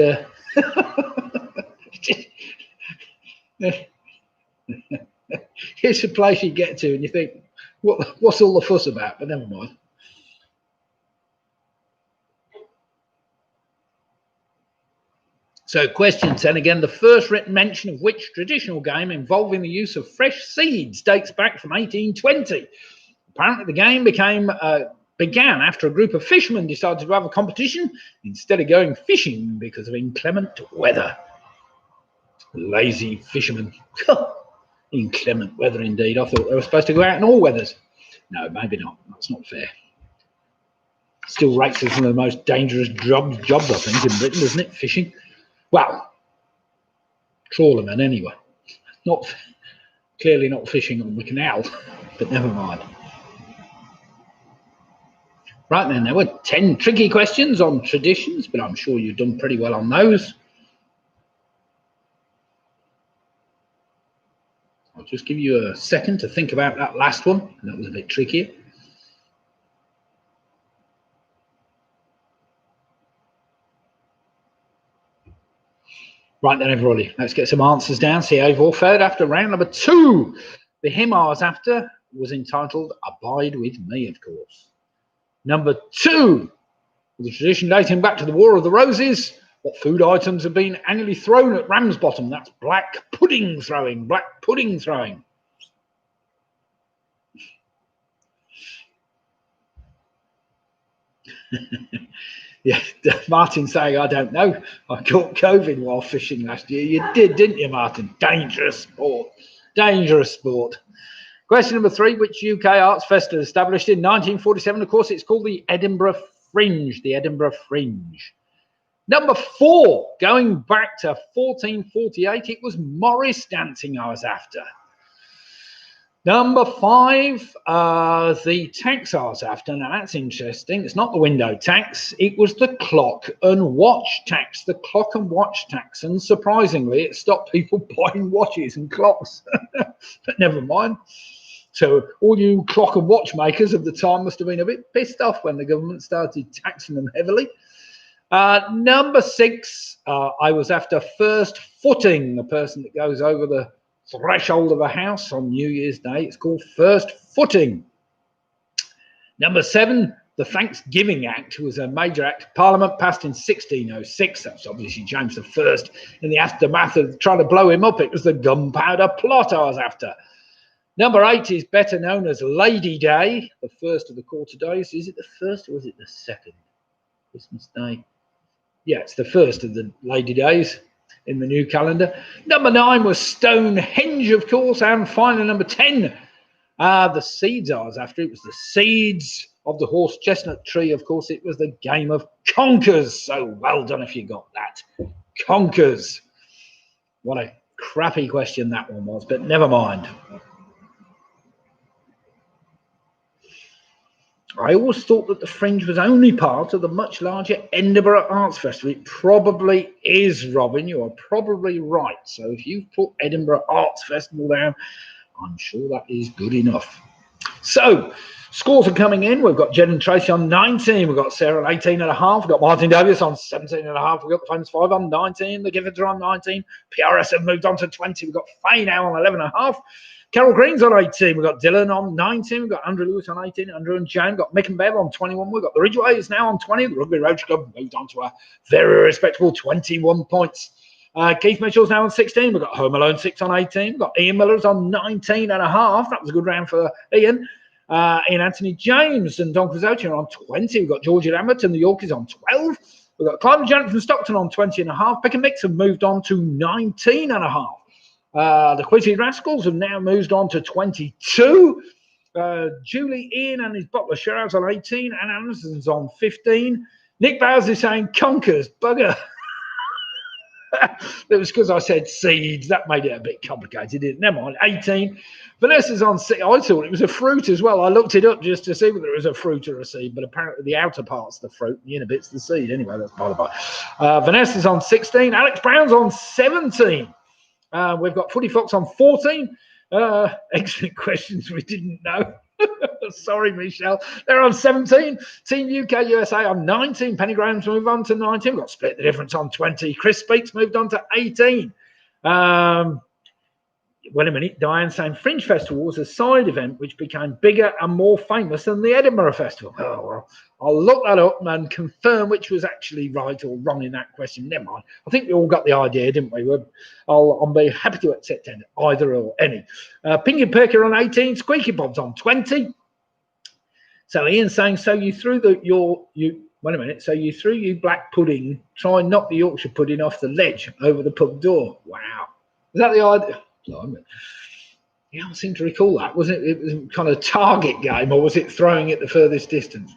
It's a place you get to and you think, what's all the fuss about? But never mind. So question 10 again, the first written mention of which traditional game involving the use of fresh seeds dates back from 1820. Apparently the game began after a group of fishermen decided to have a competition instead of going fishing because of inclement weather. Lazy fishermen. Inclement weather indeed. I thought they were supposed to go out in all weathers. No, maybe not. That's not fair. Still rates as one of the most dangerous jobs I think in Britain, doesn't it? Fishing. Well, trawlermen anyway. Clearly not fishing on the canal, but never mind. Right then, there were 10 tricky questions on traditions, but I'm sure you've done pretty well on those. I'll just give you a second to think about that last one. That was a bit trickier. Right then, everybody, let's get some answers down. See how you've all fared after round number 2. The hymn I was after was entitled Abide With Me, of course. Number 2, the tradition dating back to the War of the Roses. What food items have been annually thrown at Ramsbottom? That's black pudding throwing. Black pudding throwing. Yeah, Martin saying, I don't know. I caught COVID while fishing last year. You did, didn't you, Martin? Dangerous sport. Dangerous sport. Question number 3, which UK Arts Festival established in 1947? Of course, it's called the Edinburgh Fringe. The Edinburgh Fringe. Number 4, going back to 1448, it was Morris dancing I was after. Number 5, the tax I was after. Now that's interesting. It's not the window tax. It was the clock and watch tax. The clock and watch tax. And surprisingly, it stopped people buying watches and clocks. But never mind. So all you clock and watchmakers of the time must have been a bit pissed off when the government started taxing them heavily. Number 6, I was after first footing, the person that goes over the threshold of a house on New Year's Day. It's called first footing. Number 7, the Thanksgiving Act was a major act of Parliament passed in 1606. That's obviously James I. In the aftermath of trying to blow him up, it was the gunpowder plot I was after. Number 8 is better known as Lady Day, the first of the quarter days. Is it the first or is it the second? Christmas Day. Yeah, it's the first of the Lady Days in the new calendar. Number 9 was Stonehenge, of course. And finally, number 10, the seeds I was after. It was the seeds of the horse chestnut tree. Of course, it was the game of conkers. So well done if you got that. Conkers. What a crappy question that one was, but never mind. I always thought that the Fringe was only part of the much larger Edinburgh Arts Festival. It probably is, Robin. You are probably right. So if you put Edinburgh Arts Festival down, I'm sure that is good enough. So scores are coming in. We've got Jen and Tracy on 19. We've got Sarah on 18.5. We've got Martin Davies on 17.5. We've got the Famous 5 on 19. The Givens are on 19. PRS have moved on to 20. We've got Faye now on 11.5. Carol Green's on 18. We've got Dylan on 19. We've got Andrew Lewis on 18. Andrew and Jane. We've got Mick and Bev on 21. We've got the Ridgeways now on 20. The Rugby Roach Club moved on to a very respectable 21 points. Keith Mitchell's now on 16. We've got Home Alone 6 on 18. We've got Ian Miller's on 19.5. That was a good round for Ian. Ian Anthony James and Don Quizzotti are on 20. We've got Georgie Lambert and the Yorkies on 12. We've got Clive and Janet from Stockton on 20.5. Pick and Mix have moved on to 19.5. The Quizzy Rascals have now moved on to 22. Julie, Ian and his butler Shiraz on 18. And Anderson's on 15. Nick Bowers is saying conkers, bugger. It was because I said seeds. That made it a bit complicated, didn't it? Never mind. 18. Vanessa's on 6. I thought it was a fruit as well. I looked it up just to see whether it was a fruit or a seed, but apparently the outer part's the fruit and the inner bit's the seed. Anyway, that's by the by. Vanessa's on 16. Alex Brown's on 17. We've got Footy Fox on 14. Excellent questions we didn't know. Sorry, Michelle. They're on 17. Team UK USA on 19. Penny Graham's moved on to 19. We've got Split the Difference on 20. Chris Speaks moved on to 18. Wait a minute. Diane saying Fringe Festival was a side event which became bigger and more famous than the Edinburgh Festival. Oh, well, I'll look that up and confirm which was actually right or wrong in that question. Never mind. I think we all got the idea, didn't we? I'll be happy to accept either or any. Pinky Perker on 18. Squeaky Bob's on 20. So Ian's saying, so you threw wait a minute. So you threw your black pudding, try and knock the Yorkshire pudding off the ledge over the pub door. Wow. Is that the idea? Yeah, I seem to recall that. Was it was kind of a target game, or was it throwing it the furthest distance?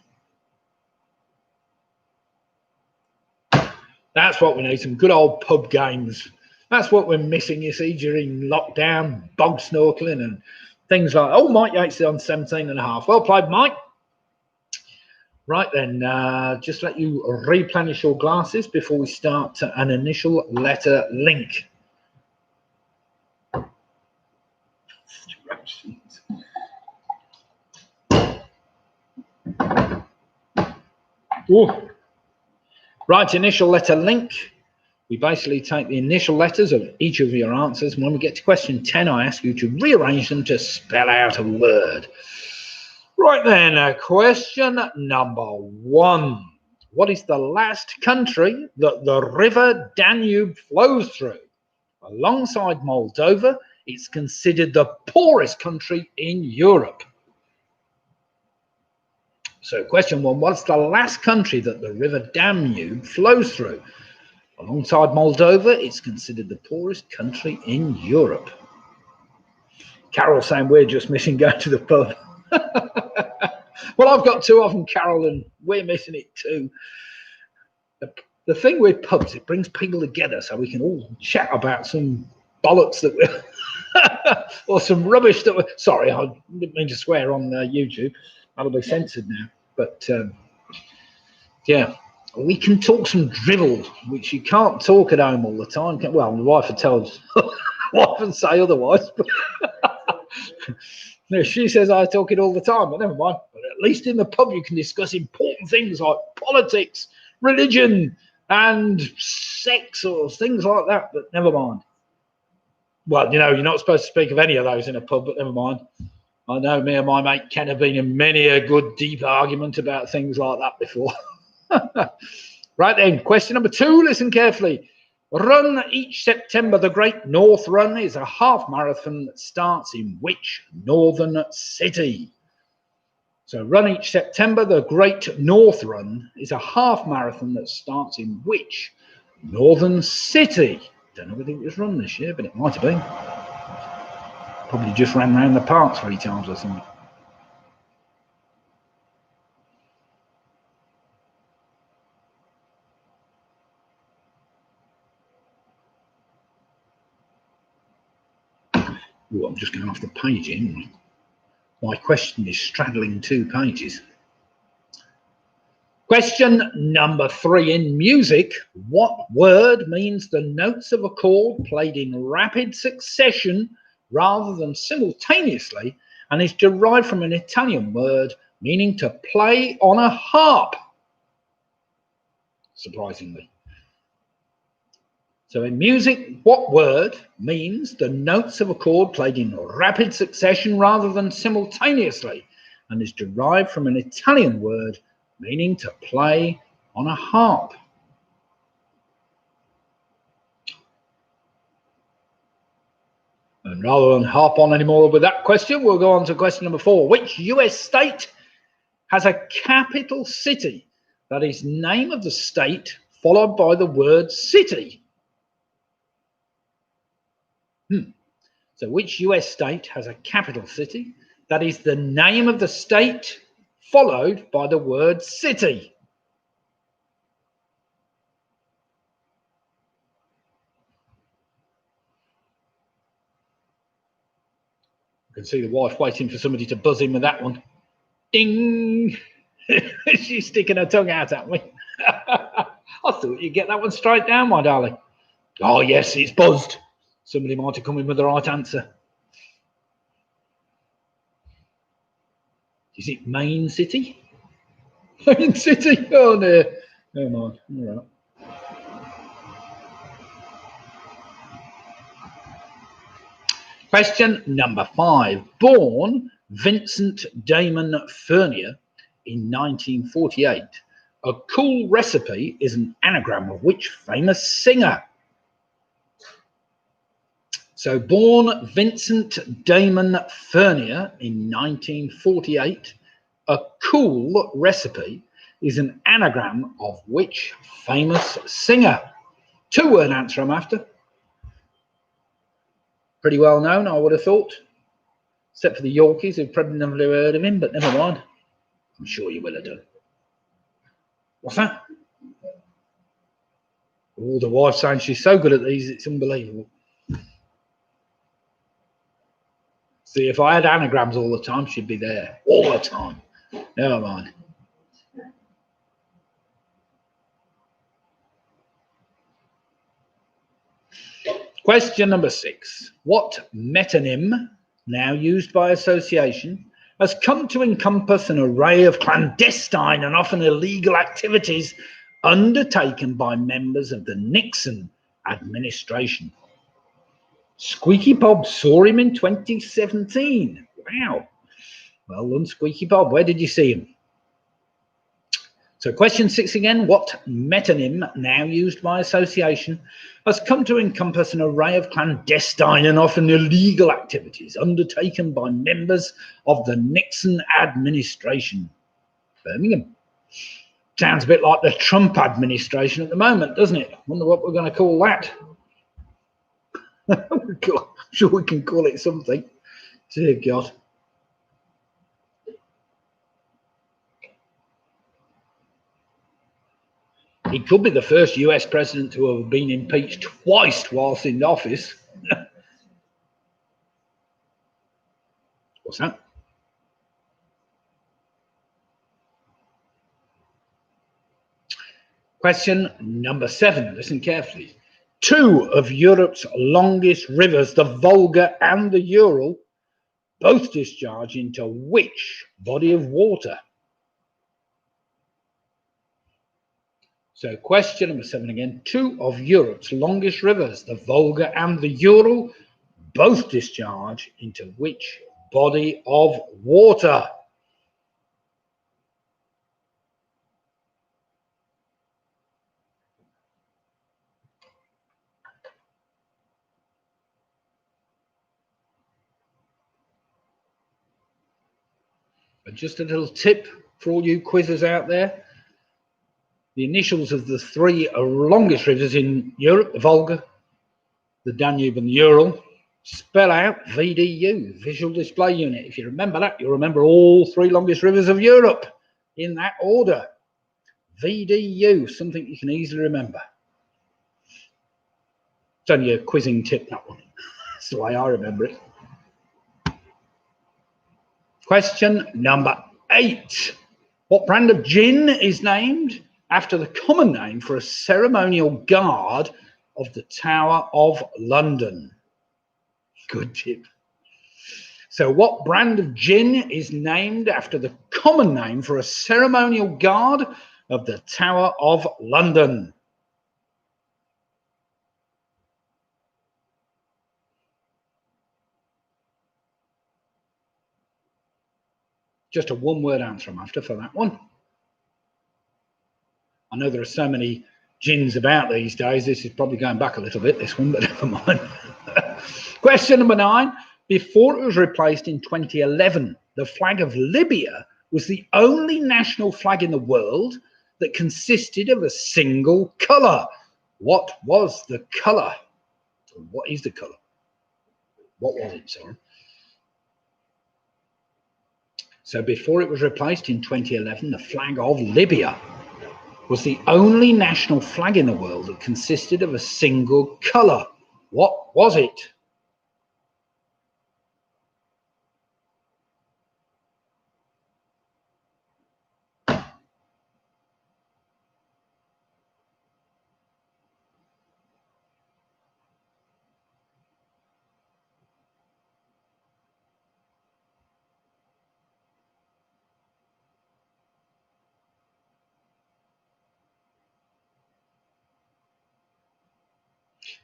That's what we need, some good old pub games. That's what we're missing, you see, during lockdown, bog snorkeling and things like that. Oh, Mike Yates is on 17.5. Well played, Mike. Right then, just let you replenish your glasses before we start an initial letter link. Ooh. Right, initial letter link. We basically take the initial letters of each of your answers, and when we get to question 10, I ask you to rearrange them to spell out a word. Right then, question number 1. What is the last country that the river Danube flows through? Alongside Moldova, it's considered the poorest country in Europe. So question 1, what's the last country that the river Danube flows through? Alongside Moldova, it's considered the poorest country in Europe. Carol saying we're just missing going to the pub. Well, I've got 2 of them, Carol, and we're missing it too. The thing with pubs, it brings people together so we can all chat about some bollocks that we're or some rubbish that we're sorry, I didn't mean to swear on YouTube. That'll be censored now. But yeah, we can talk some drivel, which you can't talk at home all the time. Well, the wife will tell wife and say otherwise. But No, she says I talk it all the time, but never mind. But at least in the pub you can discuss important things like politics, religion, and sex or things like that, but never mind. Well, you know, you're not supposed to speak of any of those in a pub, but never mind. I know me and my mate Ken have been in many a good deep argument about things like that before. Right then, question number 2, listen carefully. Run each September, the Great North Run is a half marathon that starts in which northern city? So run each September, the Great North Run is a half marathon that starts in which northern city? Don't know whether it was run this year, but it might have been. Probably just ran around the park 3 times or something. Ooh, I'm just going off the page in. My question is straddling 2 pages. Question number 3. In music, what word means the notes of a chord played in rapid succession rather than simultaneously and is derived from an Italian word meaning to play on a harp? Surprisingly. So in music, what word means the notes of a chord played in rapid succession rather than simultaneously and is derived from an Italian word meaning to play on a harp? And rather than harp on anymore with that question, we'll go on to question number 4. Which US state has a capital city that is name of the state followed by the word city? So which US state has a capital city that is the name of the state followed by the word city? You can see the wife waiting for somebody to buzz in with that one. Ding! She's sticking her tongue out at me. I thought you'd get that one straight down, my darling. Oh, yes, it's buzzed. Somebody might have come in with the right answer. Is it Main City? Main City? Oh, no. Never mind. All right. Question number 5. Born Vincent Damon Furnier in 1948, a cool recipe is an anagram of which famous singer? So born Vincent Damon Furnier in 1948, a cool recipe is an anagram of which famous singer? 2-word answer I'm after. Pretty well known, I would have thought, except for the Yorkies who've probably never heard of him, but never mind. I'm sure you will have done. What's that? Oh, the wife saying she's so good at these, it's unbelievable. See, if I had anagrams all the time, she'd be there all the time. Never mind. Question number 6. What metonym, now used by association, has come to encompass an array of clandestine and often illegal activities undertaken by members of the Nixon administration? Squeaky Bob saw him in 2017. Wow. Well done, Squeaky Bob. Where did you see him? So question 6 again. What metonym, now used by association, has come to encompass an array of clandestine and often illegal activities undertaken by members of the Nixon administration? Birmingham. Sounds a bit like the Trump administration at the moment, doesn't it? Wonder what we're going to call that. I'm sure we can call it something. Dear God. He could be the first US president to have been impeached twice whilst in office. What's that? Question number 7. Listen carefully. 2 of Europe's longest rivers, the Volga and the Ural, both discharge into which body of water? So question number 7 again. 2 of Europe's longest rivers, the Volga and the Ural, both discharge into which body of water? But just a little tip for all you quizzers out there. The initials of the 3 longest rivers in Europe, the Volga, the Danube and the Ural, spell out VDU, Visual Display Unit. If you remember that, you'll remember all 3 longest rivers of Europe in that order. VDU, something you can easily remember. It's only a quizzing tip, that one. That's the way I remember it. Question number 8. What brand of gin is named after the common name for a ceremonial guard of the Tower of London? Good tip. So what brand of gin is named after the common name for a ceremonial guard of the Tower of London? Just a one-word answer I'm after for that one. I know there are so many gins about these days. This is probably going back a little bit, this one, but never mind. Question number 9. Before it was replaced in 2011, the flag of Libya was the only national flag in the world that consisted of a single colour. What was the colour? What is the colour? What was it, sorry? So before it was replaced in 2011, the flag of Libya was the only national flag in the world that consisted of a single colour. What was it?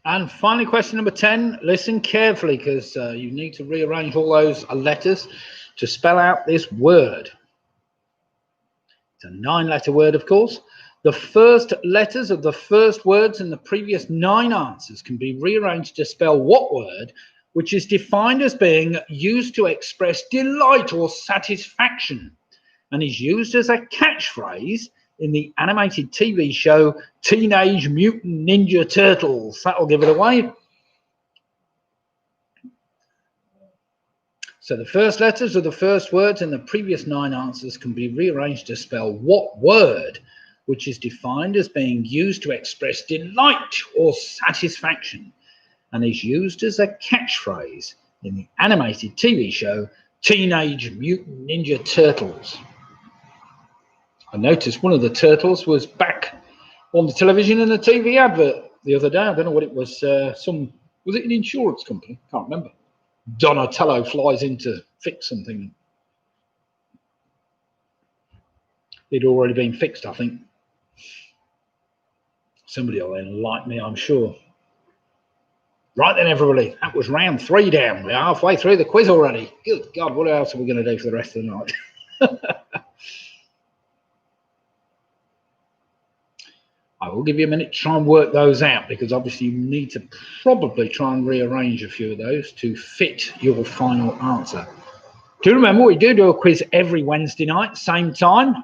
And finally, question number 10. Listen carefully, because you need to rearrange all those letters to spell out this word. It's a 9-letter word, of course. The first letters of the first words in the previous 9 answers can be rearranged to spell what word, which is defined as being used to express delight or satisfaction and is used as a catchphrase in the animated TV show Teenage Mutant Ninja Turtles. That'll give it away. So the first letters of the first words in the previous 9 answers can be rearranged to spell what word, which is defined as being used to express delight or satisfaction and is used as a catchphrase in the animated TV show Teenage Mutant Ninja Turtles. I noticed one of the turtles was back on the television in a TV advert the other day. I don't know what it was. Was it an insurance company? Can't remember. Donatello flies in to fix something. It'd already been fixed, I think. Somebody will enlighten me, I'm sure. Right then, everybody, that was round 3 down. We're halfway through the quiz already. Good God, what else are we going to do for the rest of the night? I will give you a minute to try and work those out, because obviously you need to probably try and rearrange a few of those to fit your final answer. Do remember, we do a quiz every Wednesday night, same time.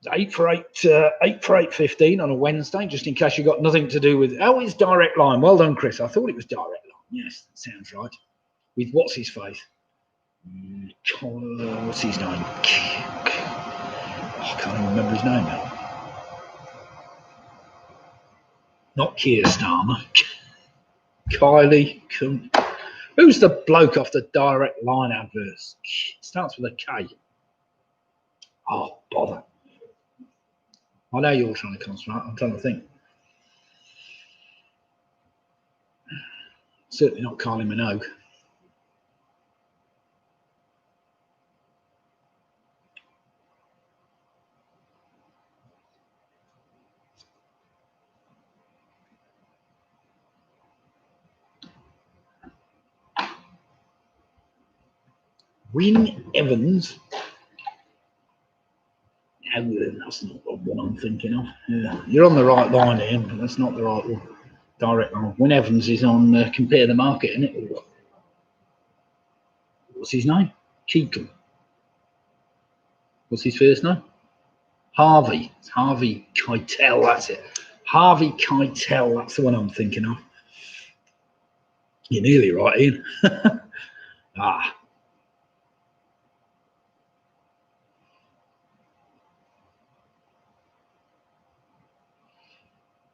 It's 8 for 8:15 on a Wednesday, just in case you've got nothing to do with. Oh, it's direct line. Well done, Chris. I thought it was direct line. Yes, that sounds right. With what's his face? What's his name? Oh, I can't even remember his name now. Not Keir Starmer. Kylie. Who's the bloke off the direct line adverts? It starts with a K. Oh, bother. I know you're trying to concentrate. I'm trying to think. Certainly not Kylie Minogue. Wyn Evans. No, that's not the one I'm thinking of. Yeah, you're on the right line here, but that's not the right one. Direct line. Wyn Evans is on Compare the Market, isn't it? What's his name? Keegan. What's his first name? Harvey. It's Harvey Keitel, that's it. Harvey Keitel, that's the one I'm thinking of. You're nearly right, Ian. Ah.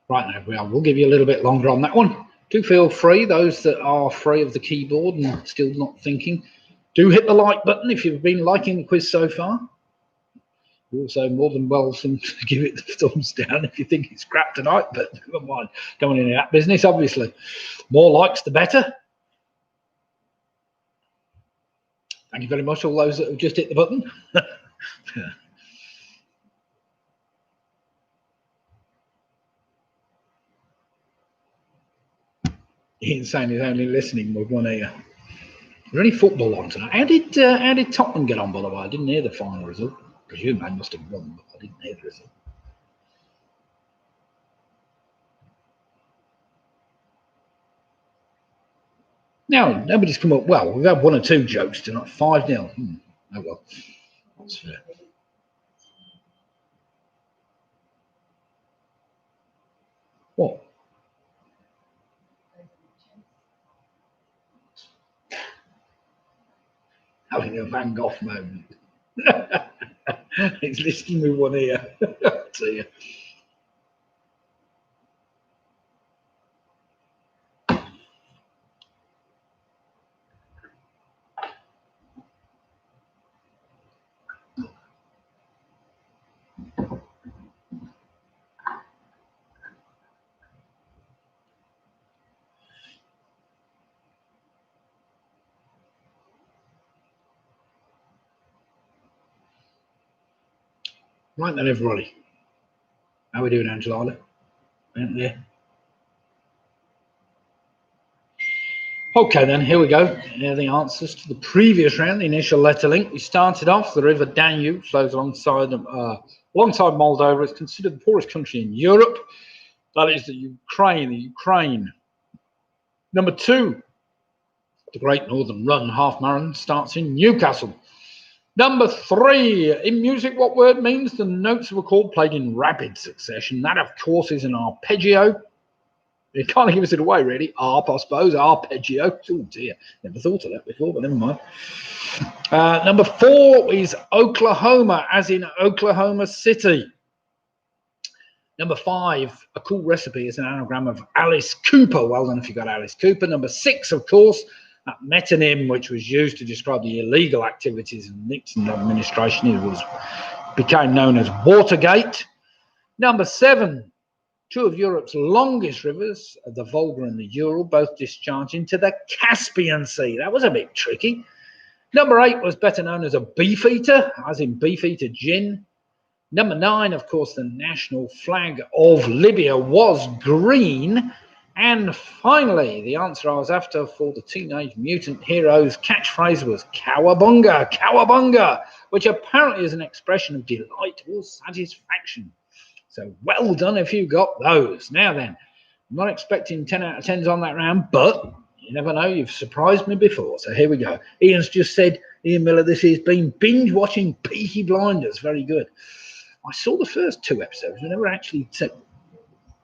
Right now, we'll give you a little bit longer on that one. Do feel free, those that are free of the keyboard and still not thinking, do hit the like button if you've been liking the quiz so far. You're also more than welcome to give it the thumbs down if you think it's crap tonight, but never mind. Going into that business, obviously. More likes, the better. Thank you very much, all those that have just hit the button. Ian's saying he's only listening with one ear. Is there any football on tonight? How did Tottenham get on, by the way? I didn't hear the final result. I presume they must have won, but I didn't hear the result. No, nobody's come up. Well, we've had one or two jokes tonight. 5-0. Oh well, that's fair. What? Having a Van Gogh moment. He's listening with one ear. See ya. Right then, everybody. How are we doing, Angela? Yeah. Okay, then, here we go. Here are the answers to the previous round, the initial letter link. We started off, the river Danube flows alongside Moldova. It's considered the poorest country in Europe. That is the Ukraine. Number 2, the Great Northern Run half marathon starts in Newcastle. Number 3, in music, what word means the notes of a chord played in rapid succession? That, of course, is an arpeggio. It kind of gives it away, really. Arp, I suppose. Arpeggio. Oh, dear. Never thought of that before, but never mind. Number 4 is Oklahoma, as in Oklahoma City. Number 5, a cool recipe is an anagram of Alice Cooper. Well done if you got Alice Cooper. Number 6, of course, that metonym which was used to describe the illegal activities of Nixon administration. It became known as Watergate. Number 7, 2 of Europe's longest rivers, the Volga and the Ural, both discharge into the Caspian Sea. That was a bit tricky. Number 8 was better known as a beefeater, as in beefeater gin. Number 9, of course, the national flag of Libya was green. And finally, the answer I was after for the Teenage Mutant Heroes catchphrase was cowabunga, cowabunga, which apparently is an expression of delight or satisfaction. So well done if you got those. Now then, I'm not expecting 10 out of 10s on that round, but you never know, you've surprised me before. So here we go. Ian's just said, Ian Miller, this has been binge watching Peaky Blinders. Very good. I saw the first 2 episodes. We never actually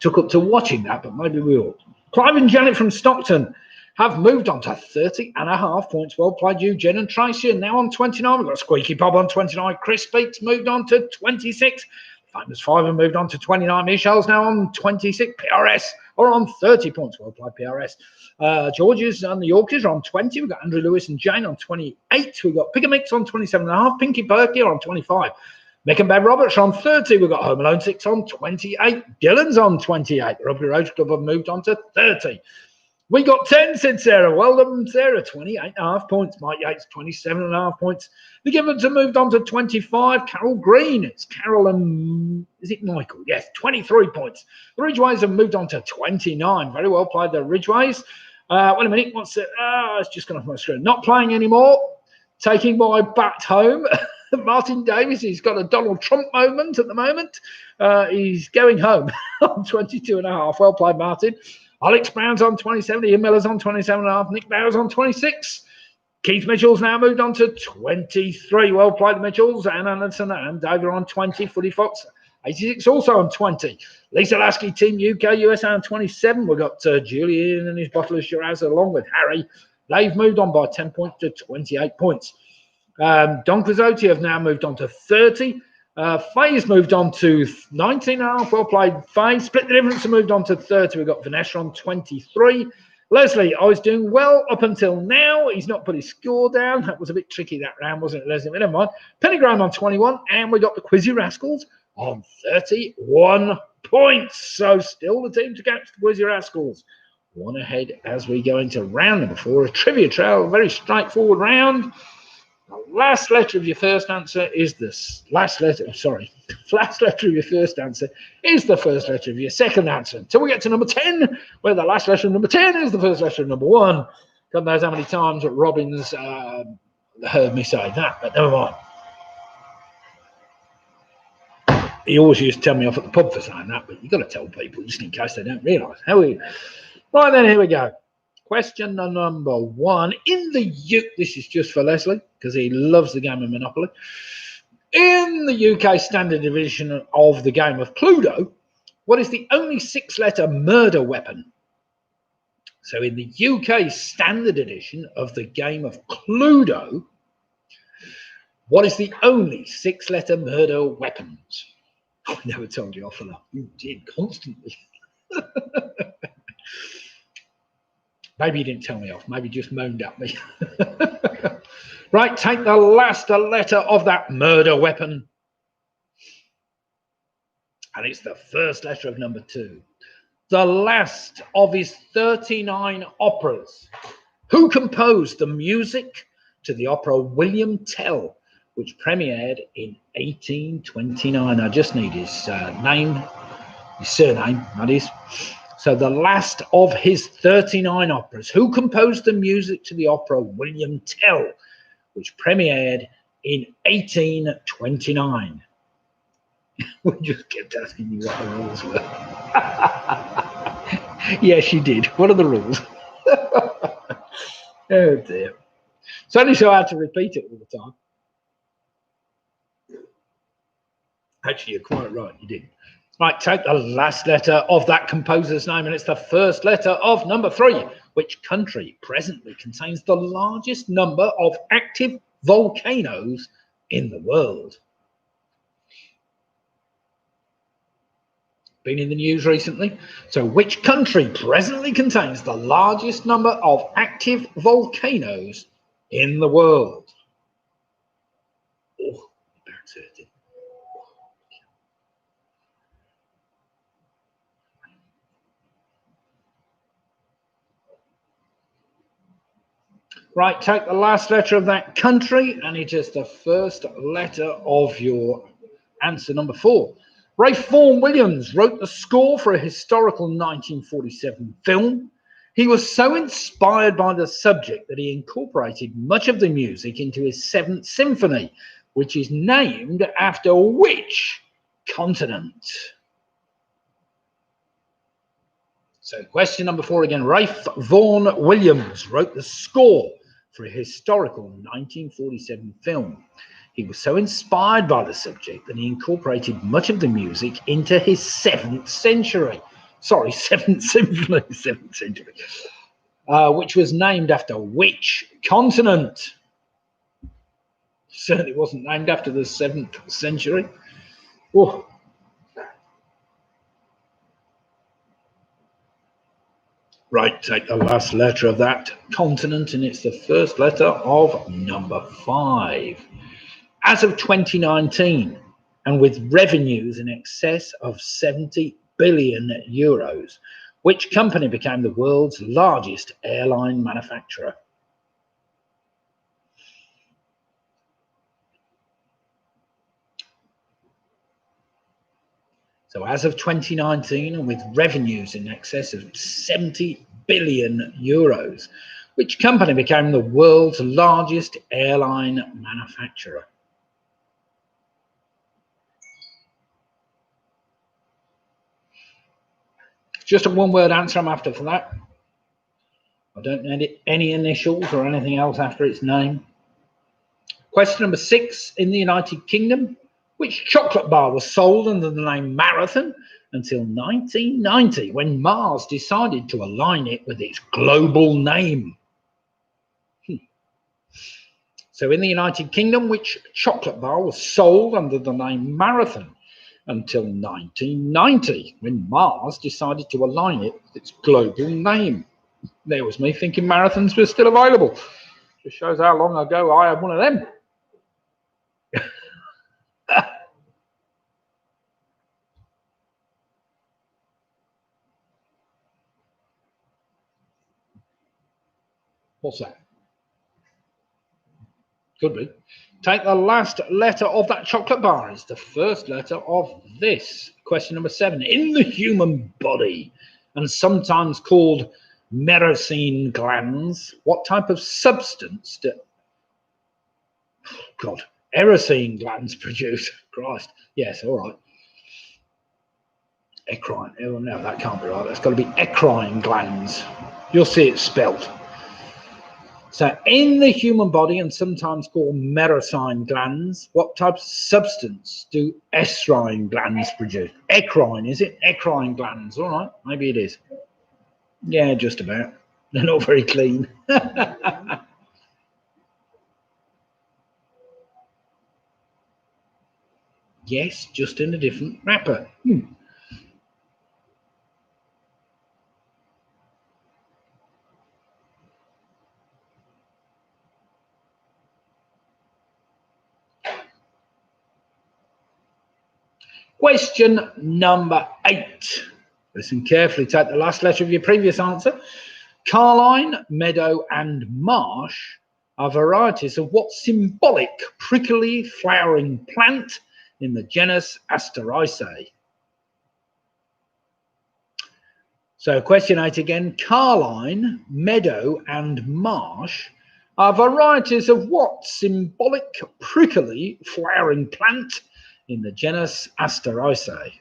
took up to watching that, but maybe we will. Clive and Janet from Stockton have moved on to 30.5 points. Well played, you, Jen and Tracy, and now on 29. We've got Squeaky Bob on 29. Chris Speaks moved on to 26. Famous 5 have moved on to 29. Michelle's now on 26. PRS are on 30 points. Well played, PRS. George's and the Yorkshires are on 20. We've got Andrew Lewis and Jane on 28. We've got Pigamix on 27.5. Pinky Perky are on 25. Mick and Bev Roberts are on 30. We've got Home Alone 6 on 28. Dylan's on 28. The Rugby Road Club have moved on to 30. We got 10, said Sarah. Well done, Sarah. 28.5 points. Mike Yates, 27.5 points. The Gibbons have moved on to 25. Carol Green. It's Carol and... is it Michael? Yes, 23 points. The Ridgeways have moved on to 29. Very well played, the Ridgeways. Wait a minute. What's it? It's just gone off my screen. Not playing anymore. taking my bat home. Martin Davis, he's got a Donald Trump moment at the moment. He's going home on 22.5. Well played, Martin. Alex Brown's on 27. Ian Miller's on 27.5. Nick Bowers on 26. Keith Mitchell's now moved on to 23. Well played, Mitchells. Anne Anderson and David on 20. Footy Fox 86 also on 20. Lisa Lasky, Team UK, USA on 27. We've got Julian and his bottle of Shiraz along with Harry. They've moved on by 10 points to 28 points. Don Quixote have now moved on to 30. Faye's moved on to 19.5. Well played, Faye. Split the difference and moved on to 30. We've got Vanessa on 23. Leslie, I was doing well up until now. He's not put his score down. That was a bit tricky that round, wasn't it, Leslie? But never mind. Penny Graham on 21. And we got the Quizzy Rascals on 31 points. So still the team to catch the Quizzy Rascals. One ahead as we go into round number 4. A trivia trail, a very straightforward round. The last letter of your first answer is this. Last letter of your first answer is the first letter of your second answer. Until we get to number 10, where the last letter of number 10 is the first letter of number 1. God knows how many times Robbins heard me say that, but never mind. He always used to tell me off at the pub for saying that, but you've got to tell people just in case they don't realise. Right then, here we go. Question number 1. This is just for Leslie, because he loves the game of Monopoly. In the UK standard edition of the game of Cluedo, what is the only 6-letter murder weapon? So in the UK standard edition of the game of Cluedo, what is the only 6-letter murder weapons? I never told you off for that. You did constantly. Maybe you didn't tell me off. Maybe you just moaned at me. Right, take the last letter of that murder weapon. And it's the first letter of number 2. The last of his 39 operas. Who composed the music to the opera William Tell, which premiered in 1829? I just need his surname, that is. So the last of his 39 operas. Who composed the music to the opera William Tell, which premiered in 1829? We just kept asking you what the rules were. Yes, you did. What are the rules? Oh, dear. It's only so hard to repeat it all the time. Actually, you're quite right. You did. Right, take the last letter of that composer's name, and it's the first letter of number 3. Which country presently contains the largest number of active volcanoes in the world? Been in the news recently. So which country presently contains the largest number of active volcanoes in the world? Oh, my back's hurting. Right, take the last letter of that country, and it is the first letter of your answer number 4. Ralph Vaughan Williams wrote the score for a historical 1947 film. He was so inspired by the subject that he incorporated much of the music into his 7th Symphony, which is named after which continent? So question number 4 again. Ralph Vaughan Williams wrote the score for a historical 1947 film. He was so inspired by the subject that he incorporated much of the music into his 7th Symphony, 7th century, which was named after which continent? Certainly wasn't named after the 7th century. Oh. Right, take the last letter of that continent, and it's the first letter of number 5. As of 2019, and with revenues in excess of 70 billion euros, which company became the world's largest airline manufacturer? So as of 2019, and with revenues in excess of 70 billion euros, Which company became the world's largest airline manufacturer? Just a one-word answer I'm after for that. I don't need any initials or anything else after its name. Question number 6. In the United Kingdom, which chocolate bar was sold under the name Marathon until 1990, when Mars decided to align it with its global name? So in the United Kingdom, which chocolate bar was sold under the name Marathon until 1990, when Mars decided to align it with its global name? There was me thinking marathons were still available. Just shows how long ago I had one of them. What's that? Could be. Take the last letter of that chocolate bar. It's the first letter of this. Question number 7. In the human body, and sometimes called merocene glands, what type of substance do erosine glands produce? Christ. Yes, all right. Ecrine. Oh, no, that can't be right. That's got to be ecrine glands. You'll see it spelt. So in the human body, and sometimes called merocene glands, what type of substance do ecrine glands produce? Ecrine, is it? Ecrine glands. All right, maybe it is. Yeah, just about. They're not very clean. Yes, just in a different wrapper. Question number 8. Listen carefully. Take the last letter of your previous answer. Carline, meadow, and marsh are varieties of what symbolic prickly flowering plant in the genus Asteraceae? So question 8 again. Carline, meadow, and marsh are varieties of what symbolic prickly flowering plant in the genus Asteraceae?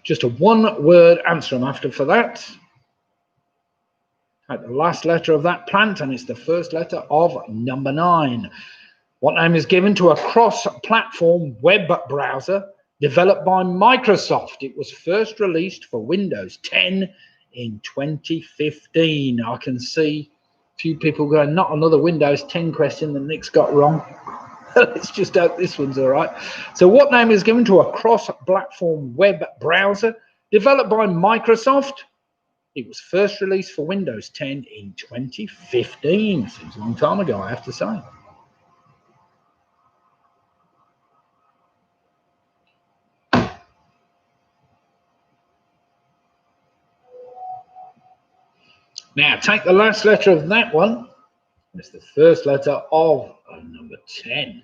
Just a one-word answer I'm after for that. At the last letter of that plant, and it's the first letter of number 9. What name is given to a cross-platform web browser developed by Microsoft? It was first released for Windows 10 in 2015. I can see a few people going, not another Windows 10 question that Nick's got wrong. Let's just hope this one's all right. So what name is given to a cross-platform web browser developed by Microsoft? It was first released for Windows 10 in 2015. Seems a long time ago, I have to say. Now, take the last letter of that one. It's the first letter of number 10.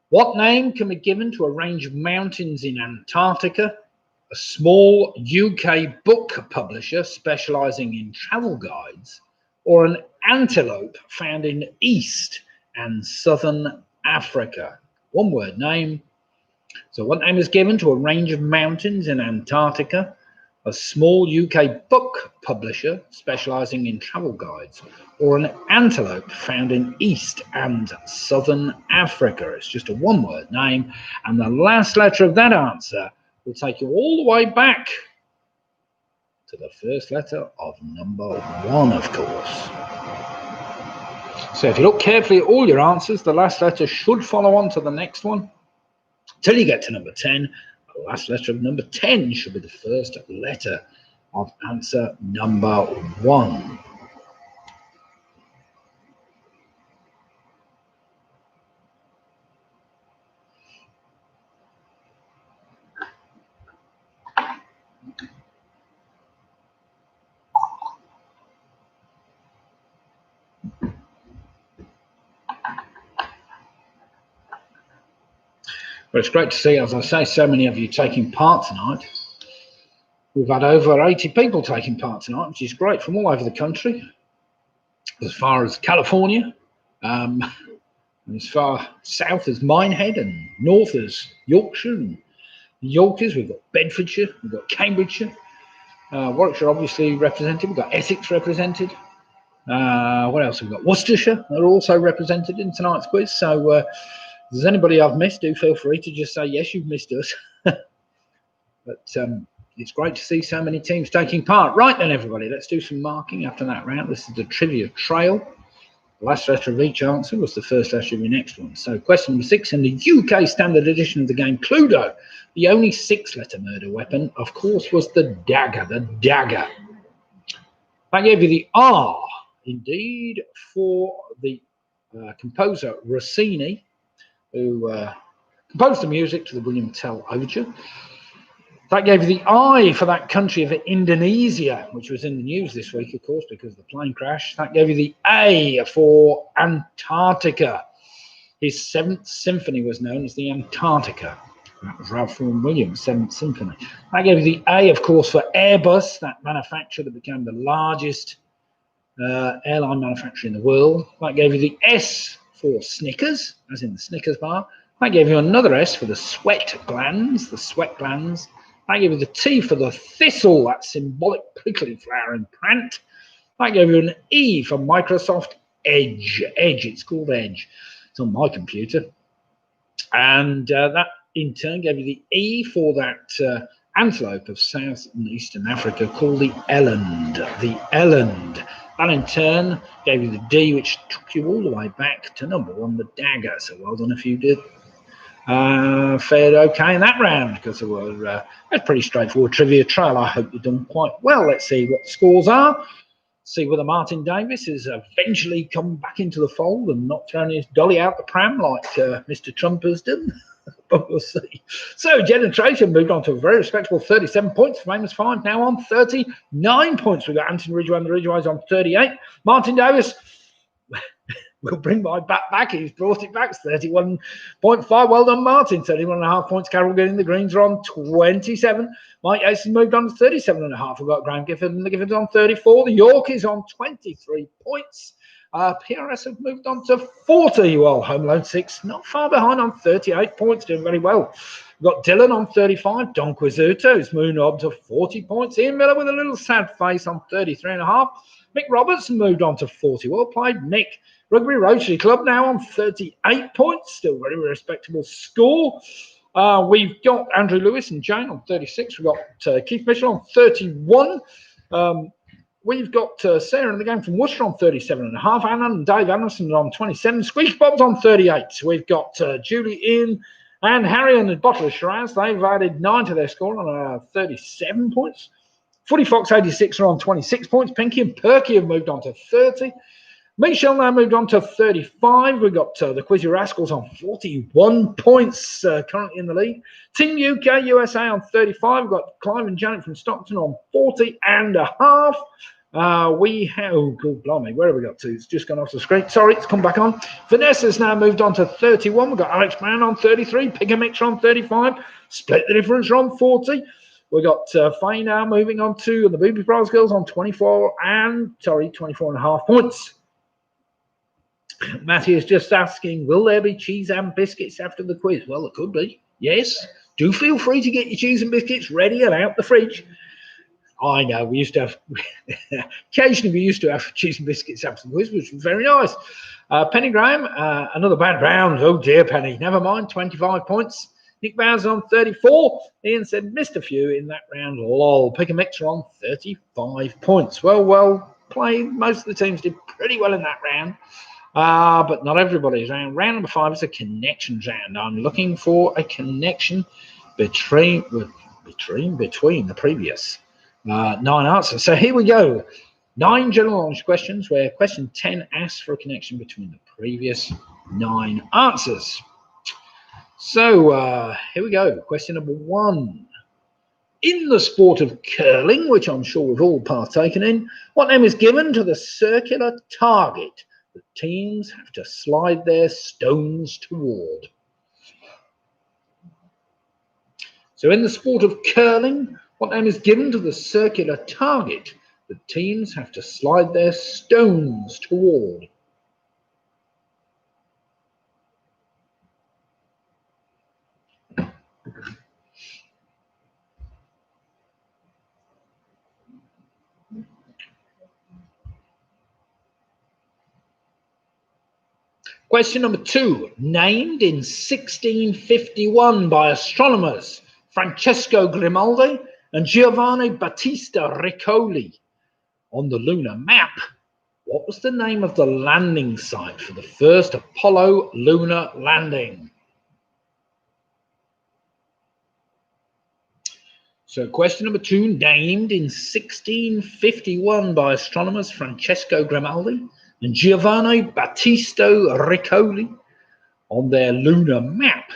What name can be given to a range of mountains in Antarctica? A small UK book publisher specialising in travel guides, or an antelope found in East and Southern Africa? One word name. So what name is given to a range of mountains in Antarctica? A small UK book publisher specialising in travel guides, or an antelope found in East and Southern Africa? It's just a one-word name. And the last letter of that answer will take you all the way back to the first letter of number 1, of course. So if you look carefully at all your answers, the last letter should follow on to the next one till you get to number 10. The last letter of number 10 should be the first letter of answer number 1. But it's great to see, as I say, so many of you taking part tonight. We've had over 80 people taking part tonight, which is great, from all over the country, as far as California, and as far south as Minehead, and north as Yorkshire and Yorkers. We've got Bedfordshire, we've got Cambridgeshire, Warwickshire obviously represented, we've got Essex represented. What else have we got? Worcestershire are also represented in tonight's quiz. So if there's anybody I've missed, do feel free to just say, yes, you've missed us. But it's great to see so many teams taking part. Right then, everybody, let's do some marking after that round. This is the trivia trail. The last letter of each answer was the first letter of your next one. So question number 6, in the UK standard edition of the game Cluedo, the only 6-letter murder weapon, of course, was the dagger. The dagger. That gave you the R, indeed, for the composer Rossini, who composed the music to the William Tell Overture. That gave you the I for that country of Indonesia, which was in the news this week, of course, because of the plane crash. That gave you the A for Antarctica. His 7th symphony was known as the Antarctica. That was Ralph Vaughan Williams' 7th symphony. That gave you the A, of course, for Airbus, that manufacturer that became the largest airline manufacturer in the world. That gave you the S for Snickers, as in the Snickers bar. That gave you another S for the sweat glands, That gave you the T for the thistle, that symbolic prickly flower in plant. That gave you an E for Microsoft Edge. It's called Edge. It's on my computer. And that in turn gave you the E for that antelope of South and Eastern Africa called the eland. The eland. That in turn gave you the D, which took you all the way back to number 1, the dagger. So well done if you did. Fared okay in that round, because there were a pretty straightforward trivia trail. I hope you've done quite well. Let's see what the scores are. See whether Martin Davis has eventually come back into the fold and not thrown his dolly out the pram like Mr. Trump has done. But we'll see. So Jed and Tracy have moved on to a very respectable 37 points. Famous 5 now on 39 points. We've got Anthony Ridgway and the Ridgways on 38. Martin Davis will bring my bat back. He's brought it back. 31.5. Well done, Martin. 31.5 points. Carol getting the Greens are on 27. Mike Yates has moved on to 37.5. We've got Graham Gifford and the Giffords on 34. The York is on 23 points. PRS have moved on to 40. Well, Home Loan 6 not far behind on 38 points, doing very well. We've got Dylan on 35. Don Quizzuto has moved on to 40 points. Ian Miller with a little sad face on 33.5. Mick Robertson moved on to 40. Well played, Mick. Rugby Rotary Club now on 38 points. Still very respectable score. We've got Andrew Lewis and Jane on 36. We've got Keith Mitchell on 31. We've got Sarah in the game from Worcester on 37.5. Anna and Dave Anderson on 27. Squeaky Bob's on 38. We've got Julie Ian and Harry and the Bottle of Shiraz. They've added 9 to their score on 37 points. Footy Fox 86 are on 26 points. Pinky and Perky have moved on to 30. Michelle now moved on to 35. We've got the Quizzy Rascals on 41 points, currently in the lead. Team UK USA on 35. We've got Clive and Janet from Stockton on 40.5. We have, oh, good blimey, where have we got to? It's just gone off the screen. Sorry, it's come back on. Vanessa's now moved on to 31. We've got Alex Brown on 33. Pick a Mixer on 35. Split the Difference on 40. We've got Faye now moving on to the Booby Bros Girls on 24.5 points. Matty is just asking, will there be cheese and biscuits after the quiz? Well, there could be. Yes. Do feel free to get your cheese and biscuits ready and out the fridge. I know, we used to have, occasionally we used to have cheese and biscuits after the quiz, which was very nice. Penny Graham, another bad round. Oh dear, Penny. Never mind, 25 points. Nick Bowser on 34. Ian said, missed a few in that round. Lol. Pick a Mixer on 35 points. Well played. Most of the teams did pretty well in that round. But not everybody's round. Round number 5 is a connections round. I'm looking for a connection between the previous 9 answers. So here we go. 9 general knowledge questions, where question 10 asks for a connection between the previous 9 answers. So here we go. Question number 1. In the sport of curling, which I'm sure we've all partaken in, what name is given to the circular target that teams have to slide their stones toward? So in the sport of curling, What name is given to the circular target that teams have to slide their stones toward? Question number 2. Named in 1651 by astronomers Francesco Grimaldi and Giovanni Battista Riccoli on the lunar map, what was the name of the landing site for the first Apollo lunar landing? So question number 2, named in 1651 by astronomers Francesco Grimaldi and Giovanni Battista Riccoli on their lunar map,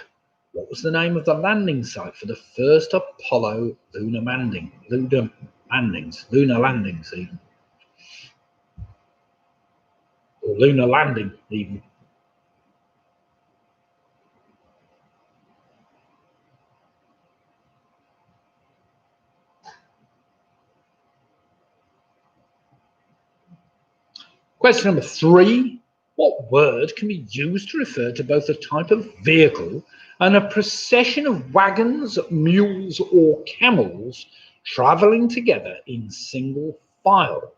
what was the name of the landing site for the first Apollo lunar landing? Lunar landings even. Or lunar landing even. Question number 3. What word can be used to refer to both a type of vehicle and a procession of wagons, mules, or camels travelling together in single file?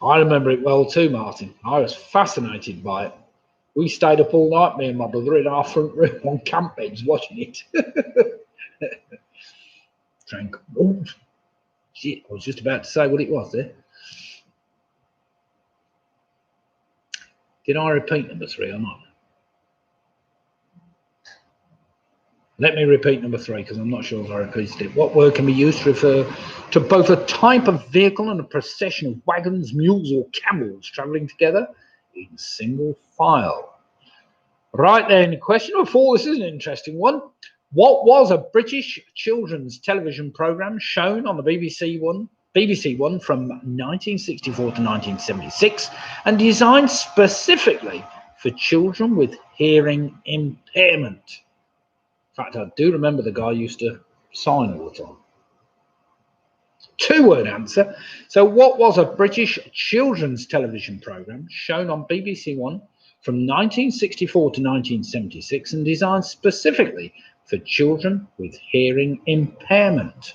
I remember it well too, Martin. I was fascinated by it. We stayed up all night, me and my brother, in our front room on camp beds watching it. Oh, shit, I was just about to say what it was there. Did I repeat number 3 or not? Let me repeat number 3 because I'm not sure if I repeated it. What word can be used to refer to both a type of vehicle and a procession of wagons, mules, or camels travelling together in single file? Right then, question number 4. This is an interesting one. What was a British children's television programme shown on the BBC One from 1964 to 1976 and designed specifically for children with hearing impairment? In fact, I do remember the guy used to sign all the time. 2-word answer. So what was a British children's television programme shown on BBC One from 1964 to 1976 and designed specifically for children with hearing impairment?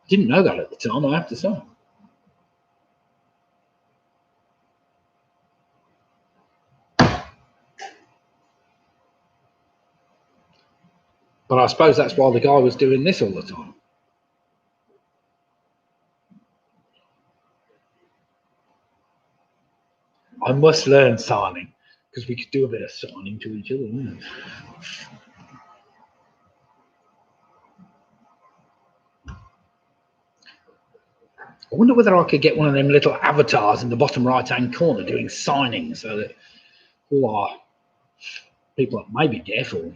Didn't know that at the time, I have to say. But I suppose that's why the guy was doing this all the time. I must learn signing because we could do a bit of signing to each other, wouldn't we? I wonder whether I could get one of them little avatars in the bottom right-hand corner doing signing so that all our people that may be deaf or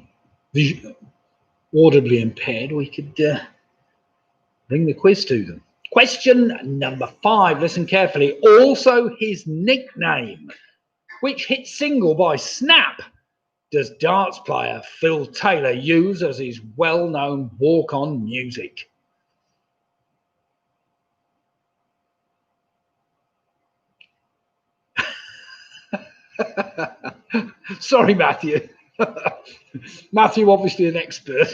audibly impaired, we could bring the quiz to them. Question number 5, listen carefully. Also his nickname, which hit single by Snap, does darts player Phil Taylor use as his well-known walk-on music? Sorry, Matthew. Matthew, obviously an expert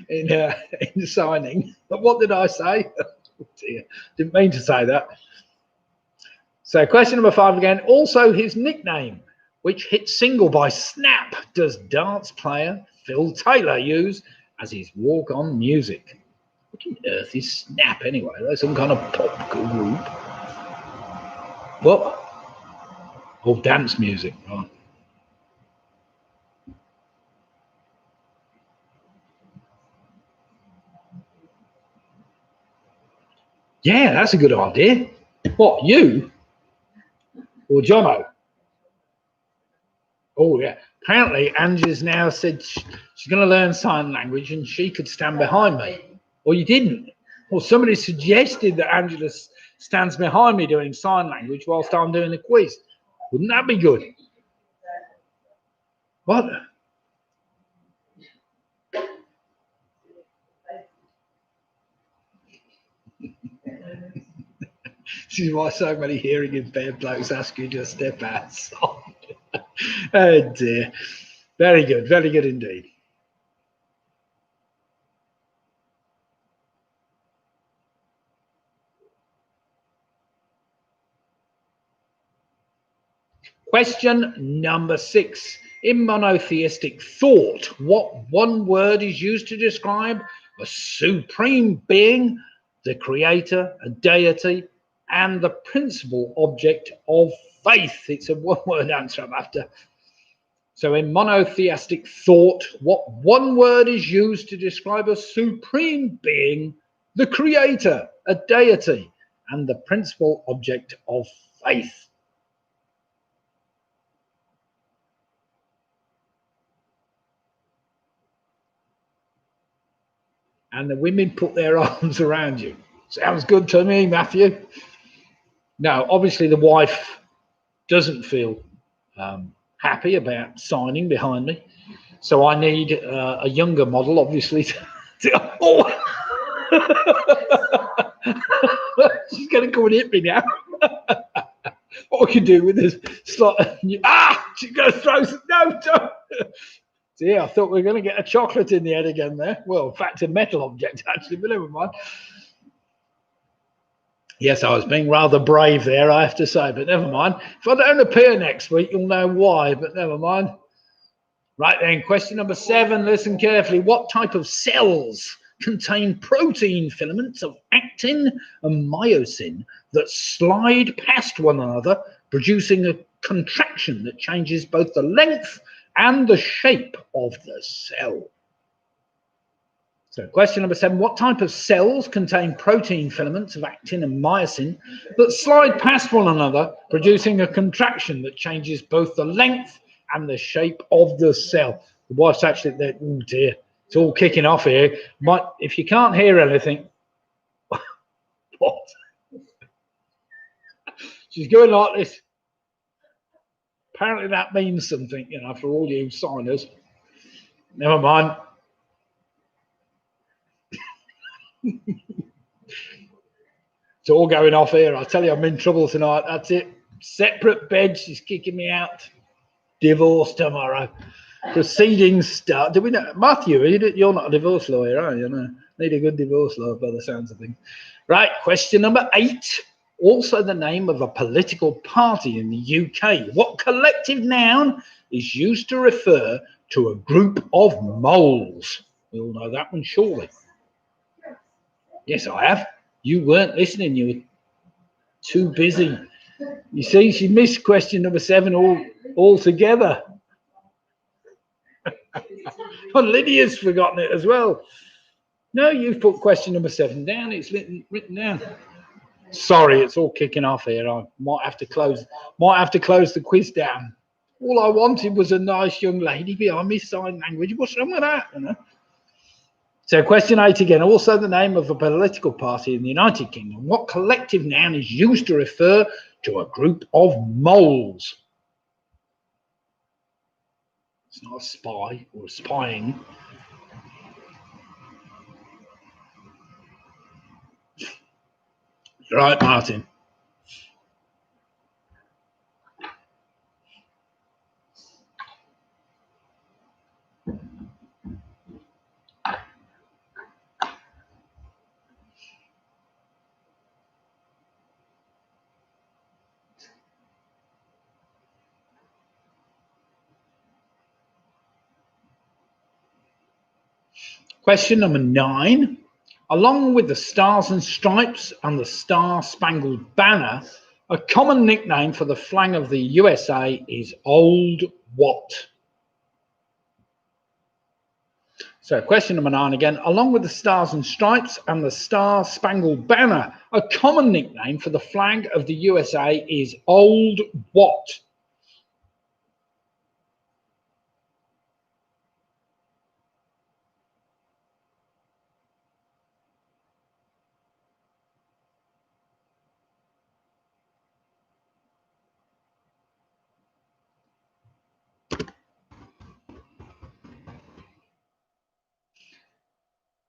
in signing. But what did I say? Oh dear, didn't mean to say that. So question number 5 again. Also his nickname, which hit single by Snap, does darts player Phil Taylor use as his walk-on music? What on earth is Snap anyway? That's some kind of pop group. What? Oh, dance music, right. Yeah, that's a good idea. What, you? Or Jono? Oh, yeah. Apparently, Angie's now said she's going to learn sign language and she could stand behind me. Or you didn't. Or somebody suggested that Angela stands behind me doing sign language whilst I'm doing the quiz. Wouldn't that be good? What? This is why so many hearing impaired blokes ask you to step outside. Oh dear. Very good indeed. Question number 6. In monotheistic thought, what one word is used to describe a supreme being, the creator, a deity, and the principal object of faith? It's a one-word answer I'm after. So in monotheistic thought, what one word is used to describe a supreme being, the creator, a deity, and the principal object of faith? And the women put their arms around you. Sounds good to me, Matthew. Now, obviously, the wife doesn't feel happy about signing behind me. So I need a younger model, obviously. Oh! She's going to come and hit me now. What I can do with this slot? She's going to throw some. No, don't. Yeah, I thought we were going to get a chocolate in the head again there. Well, in fact, a metal object, actually, but never mind. Yes, I was being rather brave there, I have to say, but never mind. If I don't appear next week, you'll know why, but never mind. Right then, question number 7. Listen carefully. What type of cells contain protein filaments of actin and myosin that slide past one another, producing a contraction that changes both the length and the shape of the cell? So question number 7, what type of cells contain protein filaments of actin and myosin that slide past one another, producing a contraction that changes both the length and the shape of the cell? The wife's actually there. Oh dear, it's all kicking off here. If you can't hear anything, what? She's going like this. Apparently that means something, you know, for all you signers. Never mind. It's all going off here. I tell you, I'm in trouble tonight. That's it. Separate bed. She's kicking me out. Divorce tomorrow. Proceedings start. Do we know, Matthew? You're not a divorce lawyer, are you? No. Need a good divorce lawyer by the sounds of things. Right. Question number 8. Also the name of a political party in the UK. What collective noun is used to refer to a group of moles? We all know that one, surely. Yes, I have. You weren't listening. You were too busy. You see, she missed question number 7 altogether. Well, Lydia's forgotten it as well. No, you've put question number 7 down. It's written down. Sorry, it's all kicking off here. I might have to close the quiz down. All I wanted was a nice young lady behind me sign language. What's wrong with that? You know? So question 8 again. Also the name of a political party in the United Kingdom. What collective noun is used to refer to a group of moles? It's not a spy or spying. Right, Martin. Question number 9. Along with the Stars and Stripes and the Star-Spangled Banner, a common nickname for the flag of the USA is Old what? So question number 9 again. Along with the Stars and Stripes and the Star-Spangled Banner, a common nickname for the flag of the USA is Old what?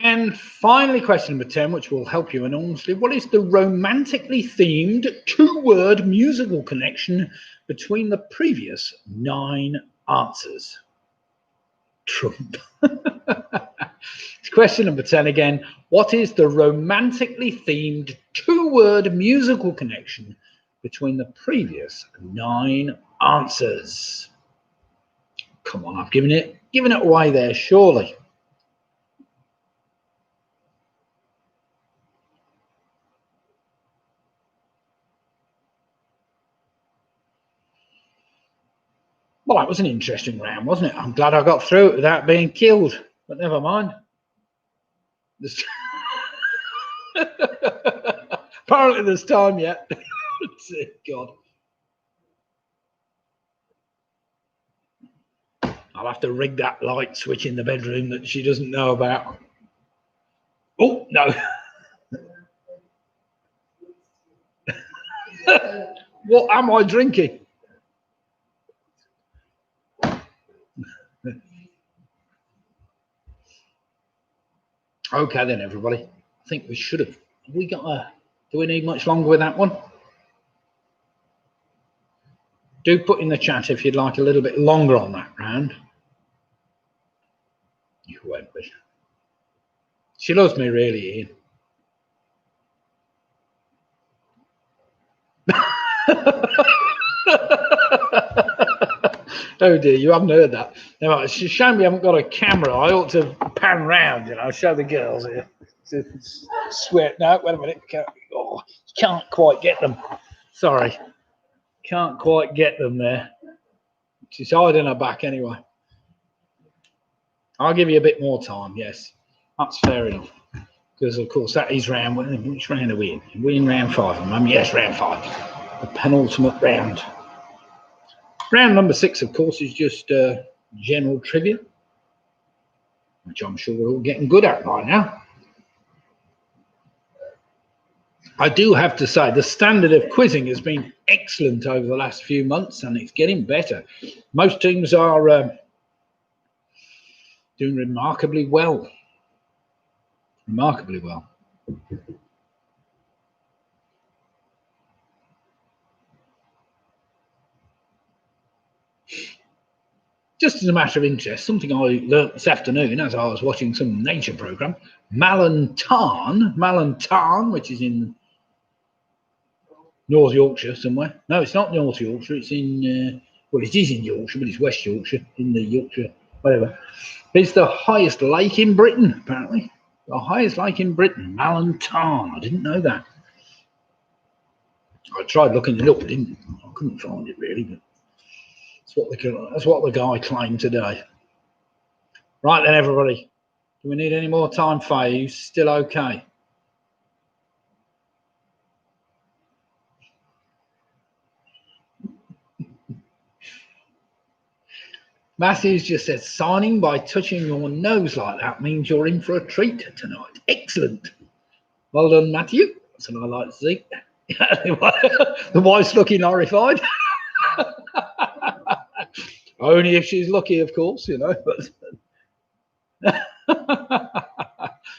And finally, question number 10, which will help you enormously. What is the romantically themed two-word musical connection between the previous 9 answers? Trump. It's question number 10 again. What is the romantically themed two-word musical connection between the previous 9 answers? Come on, I've given it away there, surely. Well, that was an interesting round, wasn't it? I'm glad I got through it without being killed, but never mind. Apparently there's time yet. God. I'll have to rig that light switch in the bedroom that she doesn't know about. Oh, no. What am I drinking? Okay then, everybody. I think we should have. We got a. Do we need much longer with that one? Do put in the chat if you'd like a little bit longer on that round. You won't be. She loves me, really, Ian. Oh dear, you haven't heard that. No, it's a shame we haven't got a camera. I ought to pan round, you know, show the girls here. Swear, no, wait a minute. Can't quite get them. Sorry. Can't quite get them there. She's hiding her back anyway. I'll give you a bit more time, yes. That's fair enough. Because, of course, that is round. Which round are we in? Are we in round 5? Yes, round 5. The penultimate round. Round number 6, of course, is just general trivia, which I'm sure we're all getting good at right now. I do have to say the standard of quizzing has been excellent over the last few months, and it's getting better. Most teams are doing remarkably well. Remarkably well. Just as a matter of interest, something I learnt this afternoon as I was watching some nature program, Malantarn, which is in North Yorkshire somewhere. No, it's not North Yorkshire. It's in, well, it is in Yorkshire, but it's West Yorkshire, in the Yorkshire, whatever. It's the highest lake in Britain, apparently. The highest lake in Britain, Malantarn. I didn't know that. I tried looking it up, I couldn't find it really, but that's what the guy claimed today. Right then, everybody. Do we need any more time for you? Still okay? Matthews just said, signing by touching your nose like that means you're in for a treat tonight. Excellent. Well done, Matthew. That's what I like to see. The wife's looking horrified. Only if she's lucky, of course, you know. But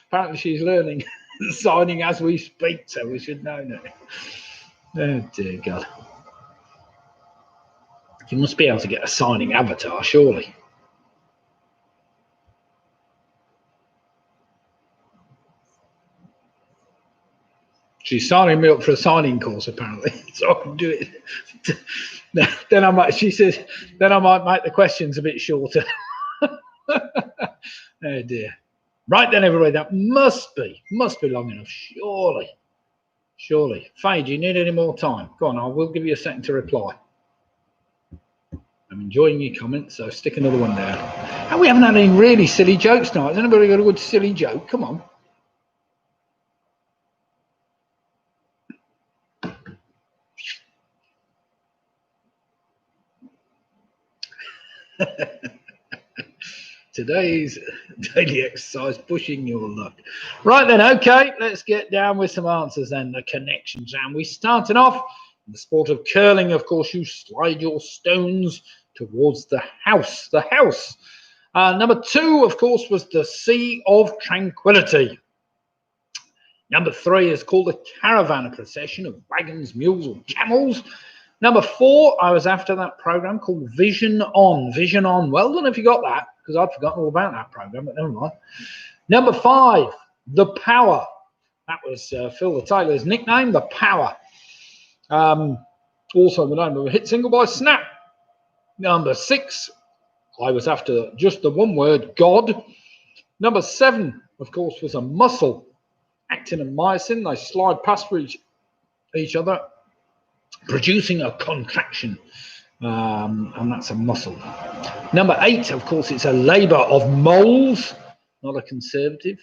apparently she's learning signing as we speak, so we should know now. Oh, dear God. You must be able to get a signing avatar, surely. She's signing me up for a signing course, apparently, so I can do it. Then I might. She says, then I might make the questions a bit shorter. Oh dear. Right then, everybody, that must be long enough, surely. Surely. Faye, do you need any more time? Go on, I will give you a second to reply. I'm enjoying your comments, so stick another one down. And we haven't had any really silly jokes tonight. Has anybody got a good silly joke? Come on. Today's daily exercise, pushing your luck. Right then, okay, let's get down with some answers then, the connections. And we started off in the sport of curling. Of course, you slide your stones towards the house. Number 2, of course, was the Sea of Tranquility. Number 3 is called the Caravan, a procession of wagons, mules, or camels. Number 4, I was after that program called Vision On. Vision On. Well done if you got that, because I'd forgotten all about that program, but never mind. Number 5, The Power. That was Phil the Taylor's nickname, The Power. Also the name of a hit single by Snap. Number 6, I was after just the one word, God. Number 7, of course, was a muscle. Actin and myosin, they slide past each other, producing a contraction, and that's a muscle. Number 8, of course, it's a labour of moles, not a conservative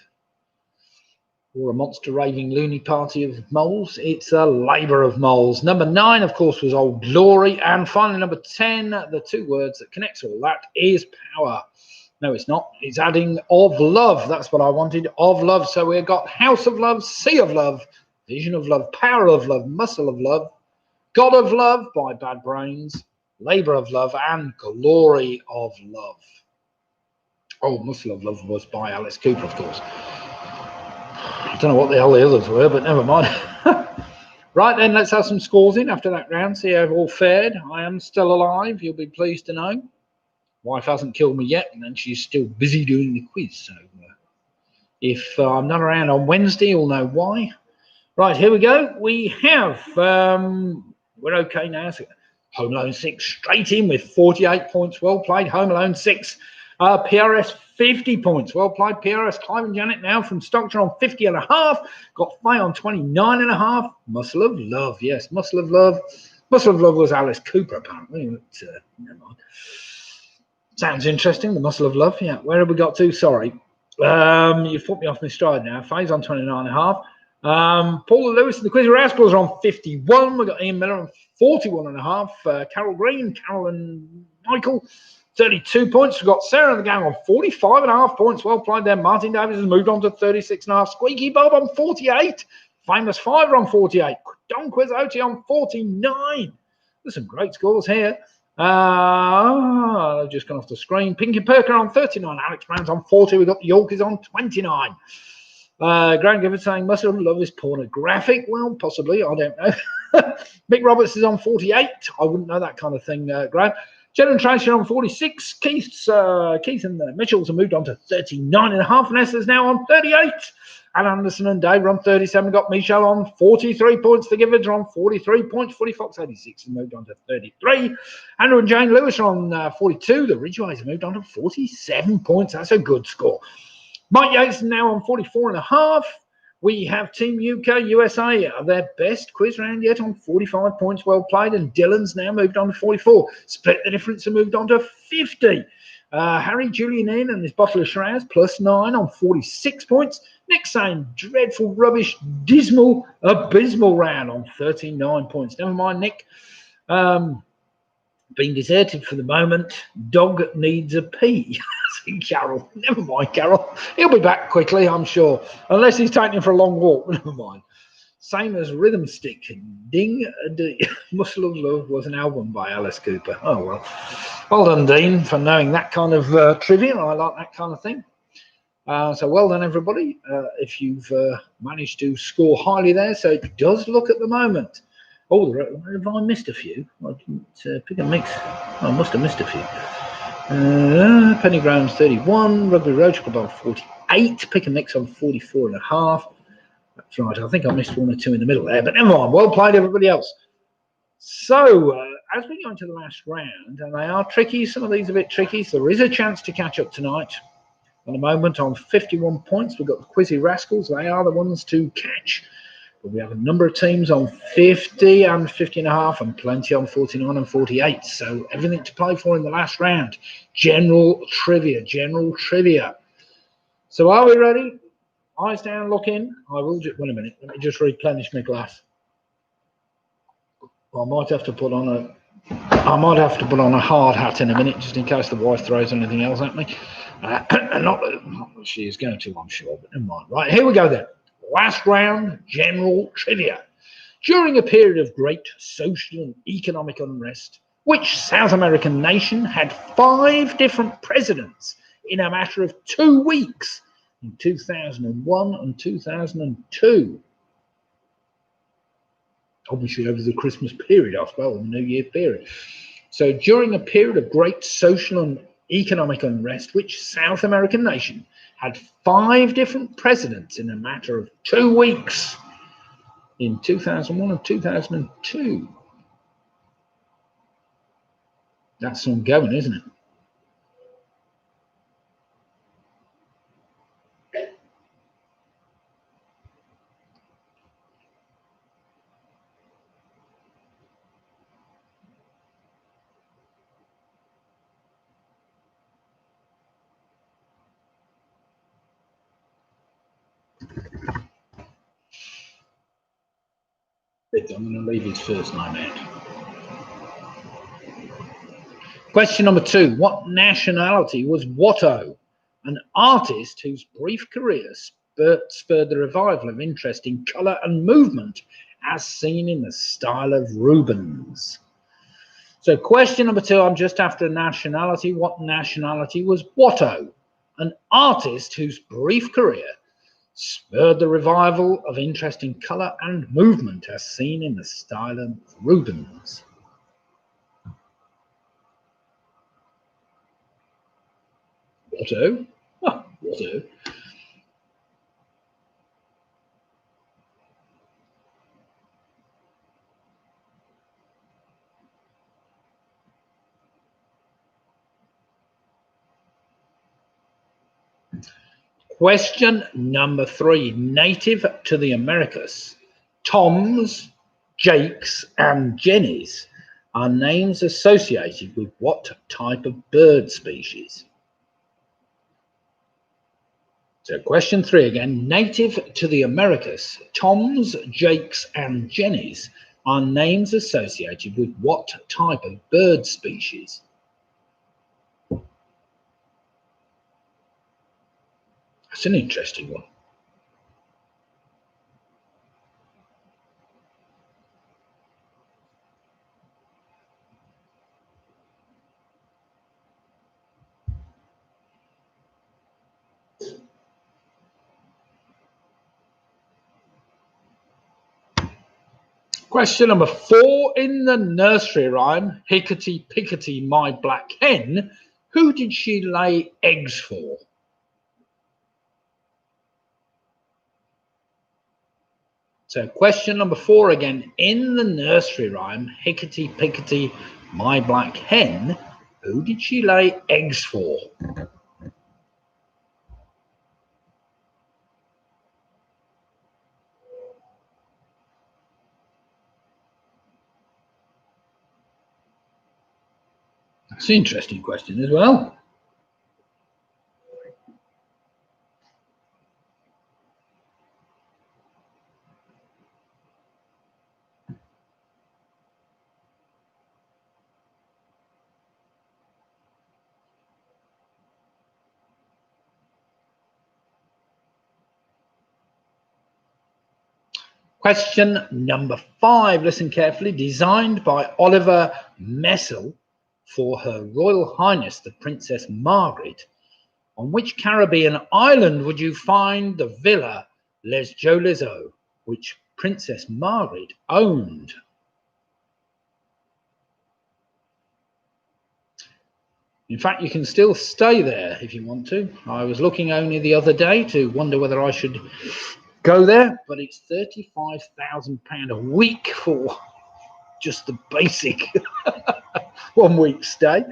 or a monster raving loony party of moles. It's a labour of moles. Number 9, of course, was Old Glory. And finally, number 10, the 2 words that connects all that is power. No, it's not. It's adding of love. That's what I wanted, of love. So we've got House of Love, Sea of Love, Vision of Love, Power of Love, Muscle of Love, God of Love by Bad Brains, Labour of Love, and Glory of Love. Oh, Muscle of Love was by Alice Cooper, of course. I don't know what the hell the others were, but never mind. Right then, let's have some scores in after that round, see how I've all fared. I am still alive, you'll be pleased to know. Wife hasn't killed me yet, and then she's still busy doing the quiz. So if I'm not around on Wednesday, you'll know why. Right, here we go. We have, we're okay now. So Home Alone 6 straight in with 48 points. Well played, Home Alone 6. PRS 50 points. Well played, PRS. Clive and Janet now from Stockton on 50.5. Got Faye on 29.5. Muscle of Love. Yes, Muscle of Love. Muscle of Love was Alice Cooper, apparently. But, never mind. Sounds interesting, the Muscle of Love. Yeah, where have we got to? Sorry. You've put me off my stride now. Faye's on 29.5. Paula Lewis and the Quiz Rascals are on 51. We've got Ian Miller on 41.5. Carol Green, Carol and Michael, 32 points. We've got Sarah and the gang on 45.5 points. Well played there. Martin Davis has moved on to 36.5. Squeaky Bob on 48. Famous Fiver on 48. Don Quizzotti on 49. There's some great scores here. They've just gone off the screen. Pinky Perker on 39. Alex Brown's on 40. We've got the Yorkies on 29. Grant Gifford saying Muscle of Love is pornographic. Well, possibly. I don't know. Mick Roberts is on 48. I wouldn't know that kind of thing, Grant. Jen and Tracy on 46. Keith and the Mitchells have moved on to 39.5. Vanessa's now on 38. And Anderson and Dave are on 37. Got Michelle on 43 points. The Givers are on 43 points. Footy Fox 86 and moved on to 33. Andrew and Jane Lewis are on 42. The Ridgeways have moved on to 47 points. That's a good score. Mike Yates now on 44.5. We have Team UK USA, their best quiz round yet, on 45 points. Well played. And Dylan's now moved on to 44. Split the difference and moved on to 50. Harry Julian in and his bottle of Shiraz +9 on 46 points. Nick saying dreadful, rubbish, dismal, abysmal round on 39 points. Never mind, Nick. Being deserted for the moment. Dog needs a pee. Carol. Never mind, Carol. He'll be back quickly, I'm sure. Unless he's taking him for a long walk. Never mind. Same as Rhythm Stick. Ding a ding. Muscle of Love was an album by Alice Cooper. Oh, well. Well done, Dean, for knowing that kind of trivia. I like that kind of thing. So well done, everybody. If you've managed to score highly there. So it does look at the moment. Oh, have I missed a few? I didn't pick a mix. I must have missed a few. Penny Grounds 31. Rugby Road Club on 48. Pick a mix on 44.5. That's right. I think I missed one or two in the middle there. But never mind. Well played, everybody else. So as we go into the last round, and they are tricky, some of these are a bit tricky, so there is a chance to catch up tonight. At the moment on 51 points, we've got the Quizzy Rascals. They are the ones to catch. But we have a number of teams on 50 and 50.5 and plenty on 49 and 48. So everything to play for in the last round. General trivia. So are we ready? Eyes down, look in. I will just, wait a minute, let me just replenish my glass. I might have to put on a hard hat in a minute, just in case the wife throws anything else at me. Not that she is going to, I'm sure, but never mind. Right, here we go then. Last round, general trivia. During a period of great social and economic unrest, which South American nation had 5 different presidents in a matter of 2 weeks in 2001 and 2002. Obviously over the Christmas period as well, the New Year period. So during a period of great social and economic unrest, which South American nation had 5 different presidents in a matter of 2 weeks in 2001 and 2002. That's ongoing, isn't it? I'm going to leave his first name out. Question number 2. What nationality was Watto, an artist whose brief career spurred the revival of interest in colour and movement as seen in the style of Rubens? So question number 2, I'm just after nationality. What nationality was Watto, an artist whose brief career spurred the revival of interest in colour and movement as seen in the style of Rubens? Watto? Oh, Watto. Question number 3. Native to the Americas, Toms, Jakes, and Jennies are names associated with what type of bird species? So question 3 again. Native to the Americas, Toms, Jakes, and Jennies are names associated with what type of bird species? That's an interesting one. Question number 4. In the nursery rhyme, Hickety Pickety My Black Hen, who did she lay eggs for? So question number 4 again. In the nursery rhyme, Hickety Pickety My Black Hen, who did she lay eggs for? That's an interesting question as well. Question number 5, listen carefully. Designed by Oliver Messel for Her Royal Highness the Princess Margaret, on which Caribbean island would you find the Villa Les Jolies, which Princess Margaret owned? In fact, you can still stay there if you want to. I was looking only the other day to wonder whether I should go there, but it's £35,000 a week for just the basic 1 week stay.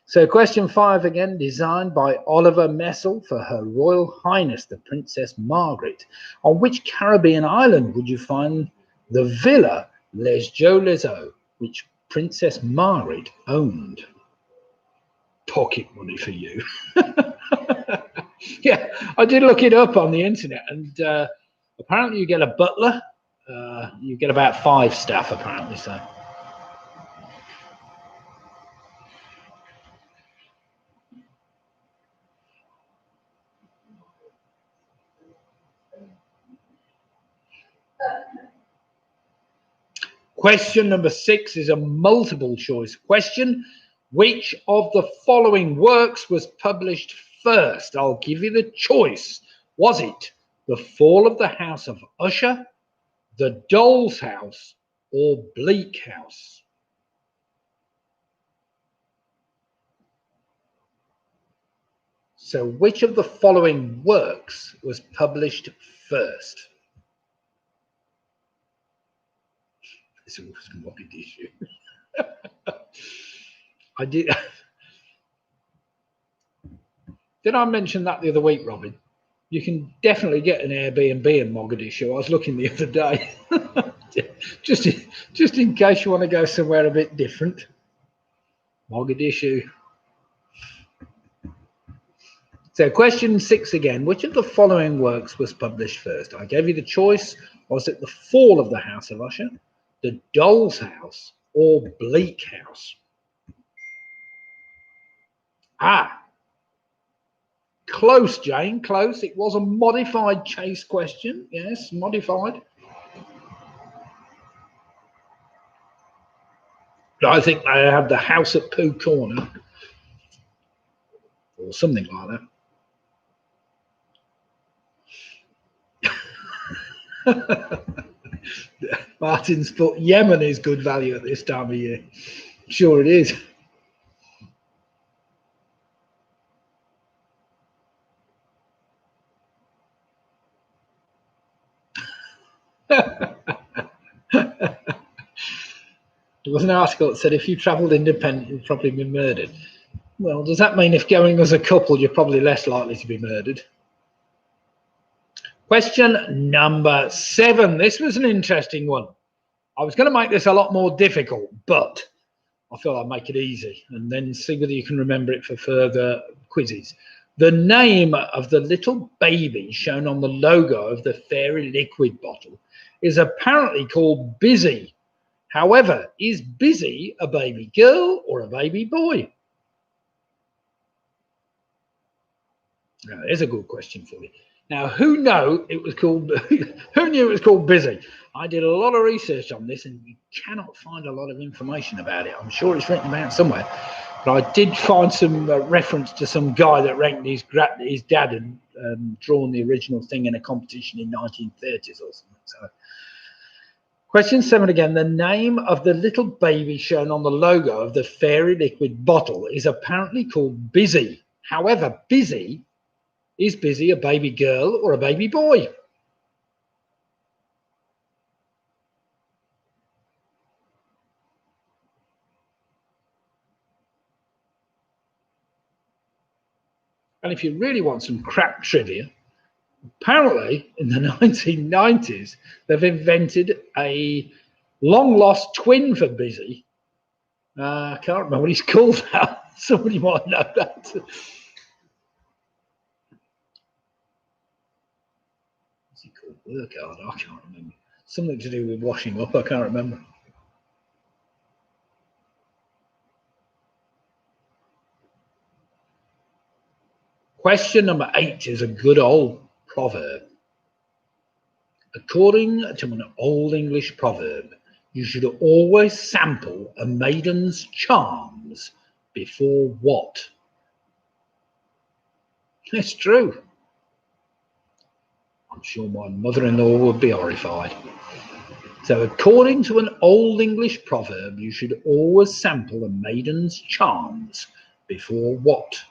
So question 5 again, designed by Oliver Messel for Her Royal Highness the Princess Margaret, on which Caribbean island would you find the Villa Les Jolies, which Princess Margaret owned? Pocket money for you. Yeah, I did look it up on the internet, and apparently you get a butler. You get about 5 staff, apparently. So. Question number 6 is a multiple choice question. Which of the following works was published first? I'll give you the choice. Was it The Fall of the House of Usher, The Doll's House, or Bleak House? So which of the following works was published first? This was a rocket issue. I did. Did I mention that the other week, Robin? You can definitely get an Airbnb in Mogadishu. I was looking the other day. just in case you want to go somewhere a bit different. Mogadishu. So question 6 again. Which of the following works was published first? I gave you the choice. Was it The Fall of the House of Usher, The Doll's House, or Bleak House? Close, Jane, close. It was a modified chase question. Yes, modified. I think they have the house at Pooh Corner or something like that. Martin's put Yemen is good value at this time of year. Sure it is. There was an article that said if you travelled independent, you'd probably be murdered. Well, does that mean if going as a couple, you're probably less likely to be murdered? Question number 7. This was an interesting one. I was going to make this a lot more difficult, but I thought I'd make it easy and then see whether you can remember it for further quizzes. The name of the little baby shown on the logo of the fairy liquid bottle is apparently called Busy. However, is Busy a baby girl or a baby boy? Now, there's a good question for you. Now, who knew it was called Busy? I did a lot of research on this and you cannot find a lot of information about it. I'm sure it's written about somewhere, but I did find some reference to some guy that ranked his dad and drawn the original thing in a competition in 1930s or something. So, question 7 again. The name of the little baby shown on the logo of the fairy liquid bottle is apparently called Busy. However, is Busy a baby girl or a baby boy? And if you really want some crap trivia, apparently in the 1990s, they've invented a long-lost twin for Busy. I can't remember what he's called now. Somebody might know that. What's he called? Work hard? I can't remember. Something to do with washing up. I can't remember. Question number 8 is a good old proverb. According to an old English proverb, you should always sample a maiden's charms before what? It's true. I'm sure my mother-in-law would be horrified. So according to an old English proverb, you should always sample a maiden's charms before what?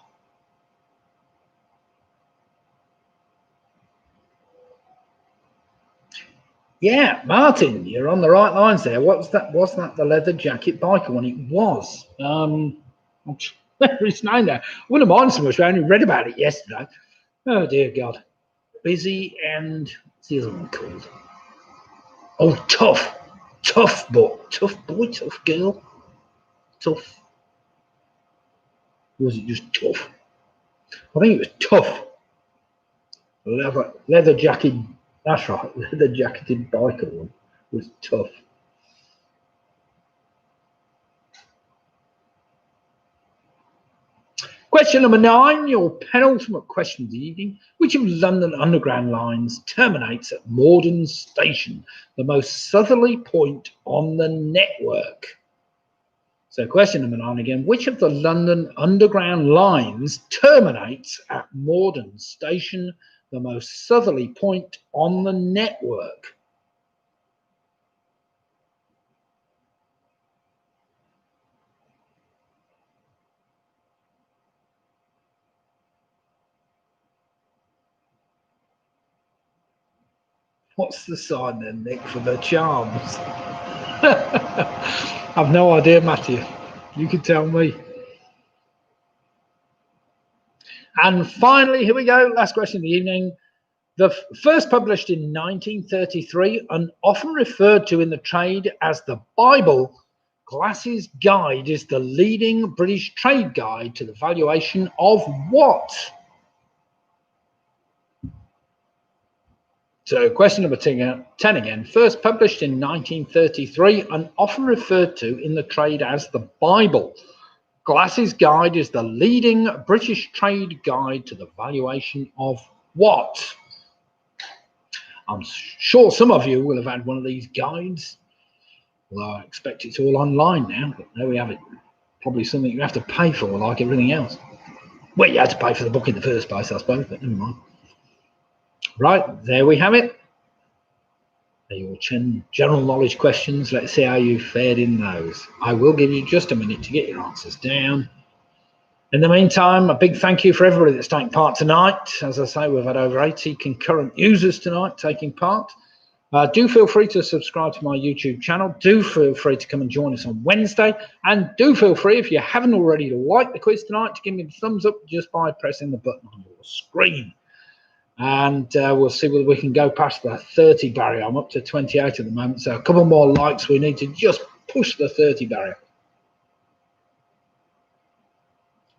Yeah, Martin, you're on the right lines there. What's that? Was that the leather jacket biker one? It was. I'm trying to his name now. I wouldn't mind so much. I only read about it yesterday. Oh dear God. Busy and what's the other one called? Oh, tough boy, tough girl, tough. Or was it just tough? I think it was tough. Leather jacket. That's right. Leather jacketed biker one was tough. Question number 9, your penultimate question of the evening. Which of London Underground lines terminates at Morden Station, the most southerly point on the network? So question number 9 again. Which of the London Underground lines terminates at Morden Station, the most southerly point on the network? What's the sign then, Nick, for the charms? I've no idea, Matthew. You can tell me. And finally, here we go. Last question of the evening. The first published in 1933 and often referred to in the trade as the Bible, Glass's Guide is the leading British trade guide to the valuation of what? So question number 10 again. First published in 1933 and often referred to in the trade as the Bible, Glass's Guide is the leading British trade guide to the valuation of what? I'm sure some of you will have had one of these guides. Well, I expect it's all online now, but there we have it. Probably something you have to pay for, like everything else. Well, you had to pay for the book in the first place, I suppose, but never mind. Right, there we have it. They're your general knowledge questions. Let's see how you fared in those. I will give you just a minute to get your answers down. In the meantime, a big thank you for everybody that's taking part tonight. As I say, we've had over 80 concurrent users tonight taking part. Do feel free to subscribe to my YouTube channel. Do feel free to come and join us on Wednesday. And do feel free, if you haven't already, to like the quiz tonight, to give me the thumbs up just by pressing the button on your screen. And we'll see whether we can go past the 30 barrier. I'm up to 28 at the moment, so a couple more likes. We need to just push the 30 barrier.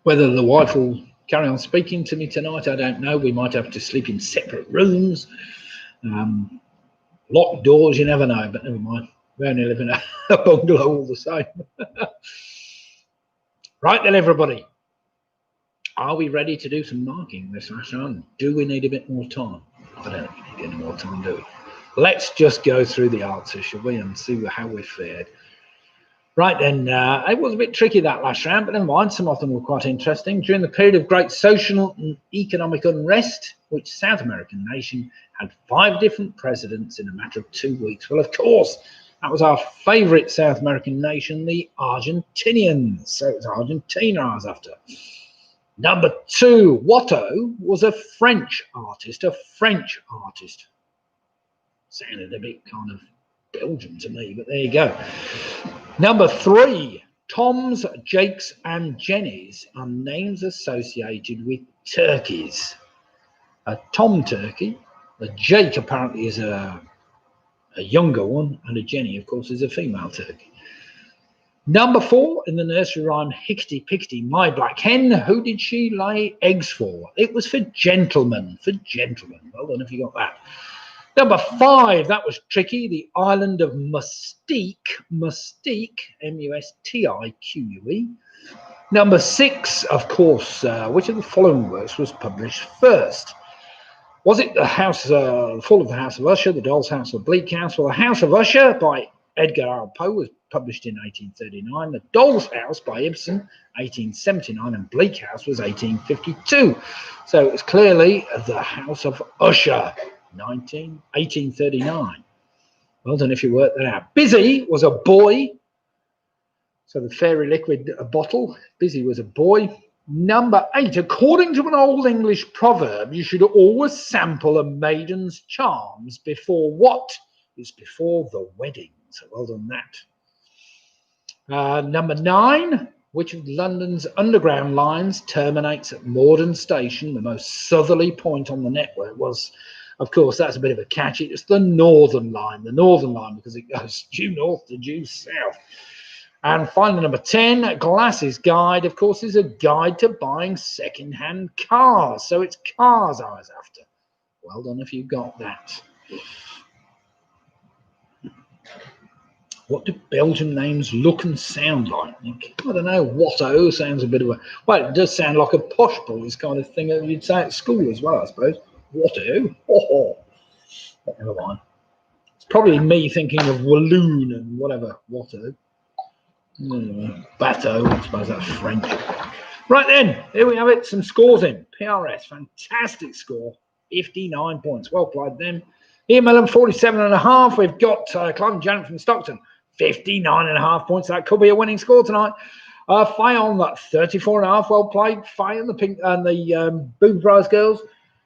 Whether the wife will carry on speaking to me tonight, I don't know. We might have to sleep in separate rooms. Locked doors, you never know, but never mind. We only live in a bungalow all the same. Right then, everybody. Are we ready to do some marking this last round? Do we need a bit more time? I don't think we need any more time, do we? Let's just go through the answers, shall we, and see how we fared. Right then, it was a bit tricky that last round, but never mind, some of them were quite interesting. During the period of great social and economic unrest, which South American nation had 5 different presidents in a matter of 2 weeks? Well, of course, that was our favourite South American nation, the Argentinians. So it was Argentina I was after. Number 2, Watteau was a French artist, Sounded a bit kind of Belgian to me, but there you go. Number 3, Toms, Jakes and Jennies are names associated with turkeys. A Tom turkey, a Jake apparently is a younger one, and a Jenny, of course, is a female turkey. Number 4, in the nursery rhyme Hickety Pickety, My Black Hen, who did she lay eggs for? It was for gentlemen, Well done if you got that. Number 5, that was tricky, the island of Mustique, M-U-S-T-I-Q-U-E. Number 6, of course, which of the following works was published first? Was it The Fall of the House of Usher, The Doll's House, or Bleak House? Well, The House of Usher by Edgar Allan Poe was published in 1839. The Doll's House by Ibsen, 1879, and Bleak House was 1852. So it was clearly The House of Usher, 1839. Well done if you worked that out. Busy was a boy. So the fairy liquid bottle, Busy was a boy. Number 8, according to an old English proverb, you should always sample a maiden's charms before what? It's before the wedding. So well done that. Number 9, which of London's underground lines terminates at Morden Station, the most southerly point on the network? Was, of course, that's a bit of a catch. It's the Northern Line. The Northern Line, because it goes due north to due south. And finally, number 10, Glass's Guide, of course, is a guide to buying second-hand cars. So it's cars I was after. Well done if you got that. What do Belgian names look and sound like, Nick? I don't know. Watteau sounds a bit of a... Well, it does sound like a posh boys kind of thing that you'd say at school as well, I suppose. Watteau? Oh, but never mind. It's probably me thinking of Walloon and whatever. Watteau. Bateau, I suppose that's French. Right then, here we have it. Some scores in. PRS, fantastic score, 59 points. Well played them. Ian Mellon, 47.5. We've got Clive and Janet from Stockton, 59.5 points. That could be a winning score tonight. Faye on that 34.5. Well played. Faye and the Pink and the Boom Prize girls.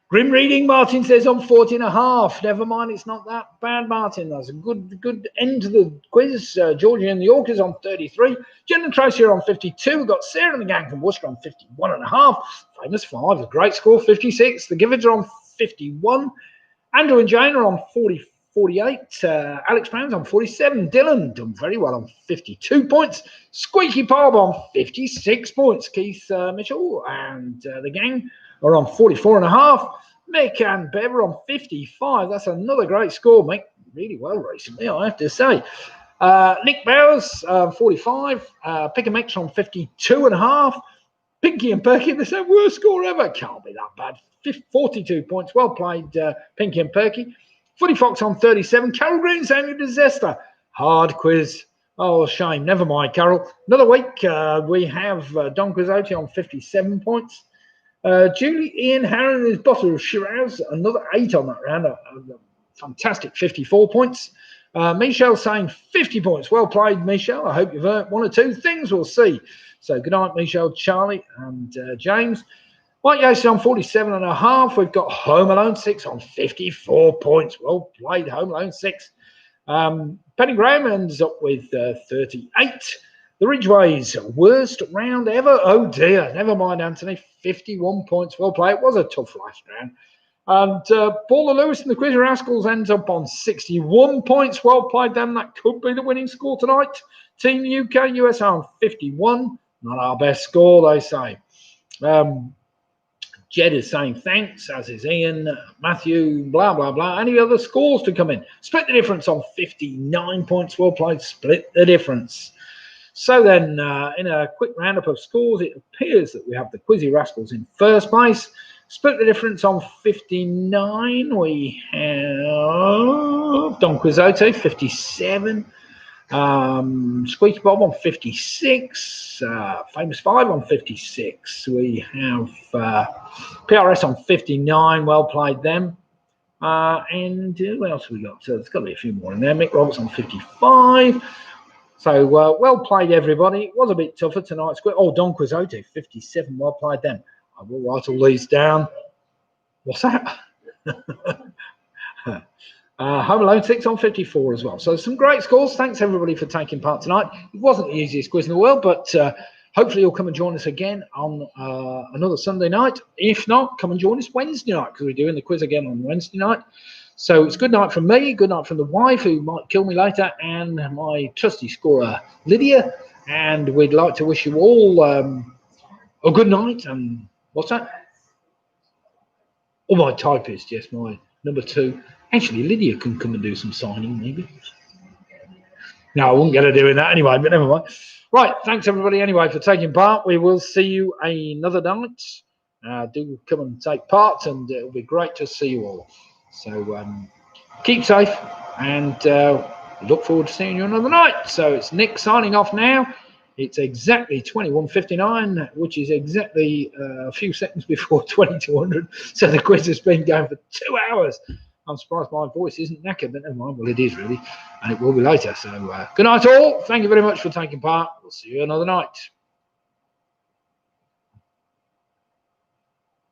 Grim reading, Martin says on 40.5. Never mind, it's not that bad, Martin. That's a good end to the quiz. Georgie and the Yorkers on 33. Jen and Tracy are on 52. We've got Sarah and the gang from Worcester on 51.5. Famous 5, a great score, 56. The Givens are on 51. Andrew and Jane are on 48. Alex Brown's on 47. Dylan done very well on 52 points. Squeaky Bob on 56 points. Keith Mitchell and the gang are on 44.5. Mick and Bev are on 55. That's another great score, Mick. Really well recently, I have to say. Nick Bowers, 45. Pick and Mix on 52.5. Pinky and Perky, the same worst score ever. Can't be that bad. 42 points. Well played, Pinky and Perky. Footy Fox on 37. Carol Green, Samuel Disaster. Hard quiz. Oh, shame. Never mind, Carol. Another week, we have Don Quizzotti on 57 points. Julie, Ian, Harron and his bottle of Shiraz, another 8 on that round. A fantastic 54 points. Michelle saying 50 points. Well played, Michelle. I hope you've earned 1 or 2 things. We'll see. So good night, Michelle, Charlie, and James. White Yates on 47.5. We've got Home Alone 6 on 54 points. Well played, Home Alone 6. Penny Graham ends up with 38. The Ridgeways, worst round ever. Oh dear, never mind, Anthony. 51 points. Well played. It was a tough last round. And Paula Lewis and the Quiz Rascals ends up on 61 points. Well played, them. That could be the winning score tonight. Team UK, US on 51. Not our best score, they say. Jed is saying thanks, as is Ian, Matthew, blah, blah, blah. Any other scores to come in? Split the difference on 59 points. Well played. Split the difference. So then, in a quick roundup of scores, it appears that we have the Quizzy Rascals in first place. Split the difference on 59. We have Don Quizzotti, 57. Squeaky Bob on 56. Famous 5 on 56. We have PRS on 59. Well played them. And what else have we got? So there's got to be a few more in there. Mick Roberts on 55. So well played, everybody. It was a bit tougher tonight. Oh, Don Quizzotti, 57. Well played them. I will write all these down. What's that? Home Alone 6 on 54 as well. So some great scores. Thanks, everybody, for taking part tonight. It wasn't the easiest quiz in the world, but hopefully you'll come and join us again on another Sunday night. If not, come and join us Wednesday night, because we're doing the quiz again on Wednesday night. So it's good night from me, good night from the wife, who might kill me later, and my trusty scorer, Lydia. And we'd like to wish you all a good night. And what's that? Oh, my typist, yes, my number 2. Actually, Lydia can come and do some signing, maybe. No, I wouldn't get her doing that anyway, but never mind. Right, thanks, everybody, anyway, for taking part. We will see you another night. Do come and take part, and it'll be great to see you all. So keep safe, and look forward to seeing you another night. So it's Nick signing off now. It's exactly 21:59, which is exactly a few seconds before 2200. So the quiz has been going for 2 hours. I'm surprised my voice isn't knackered, but never mind. Well, it is really, and it will be later. So good night all. Thank you very much for taking part. We'll see you another night.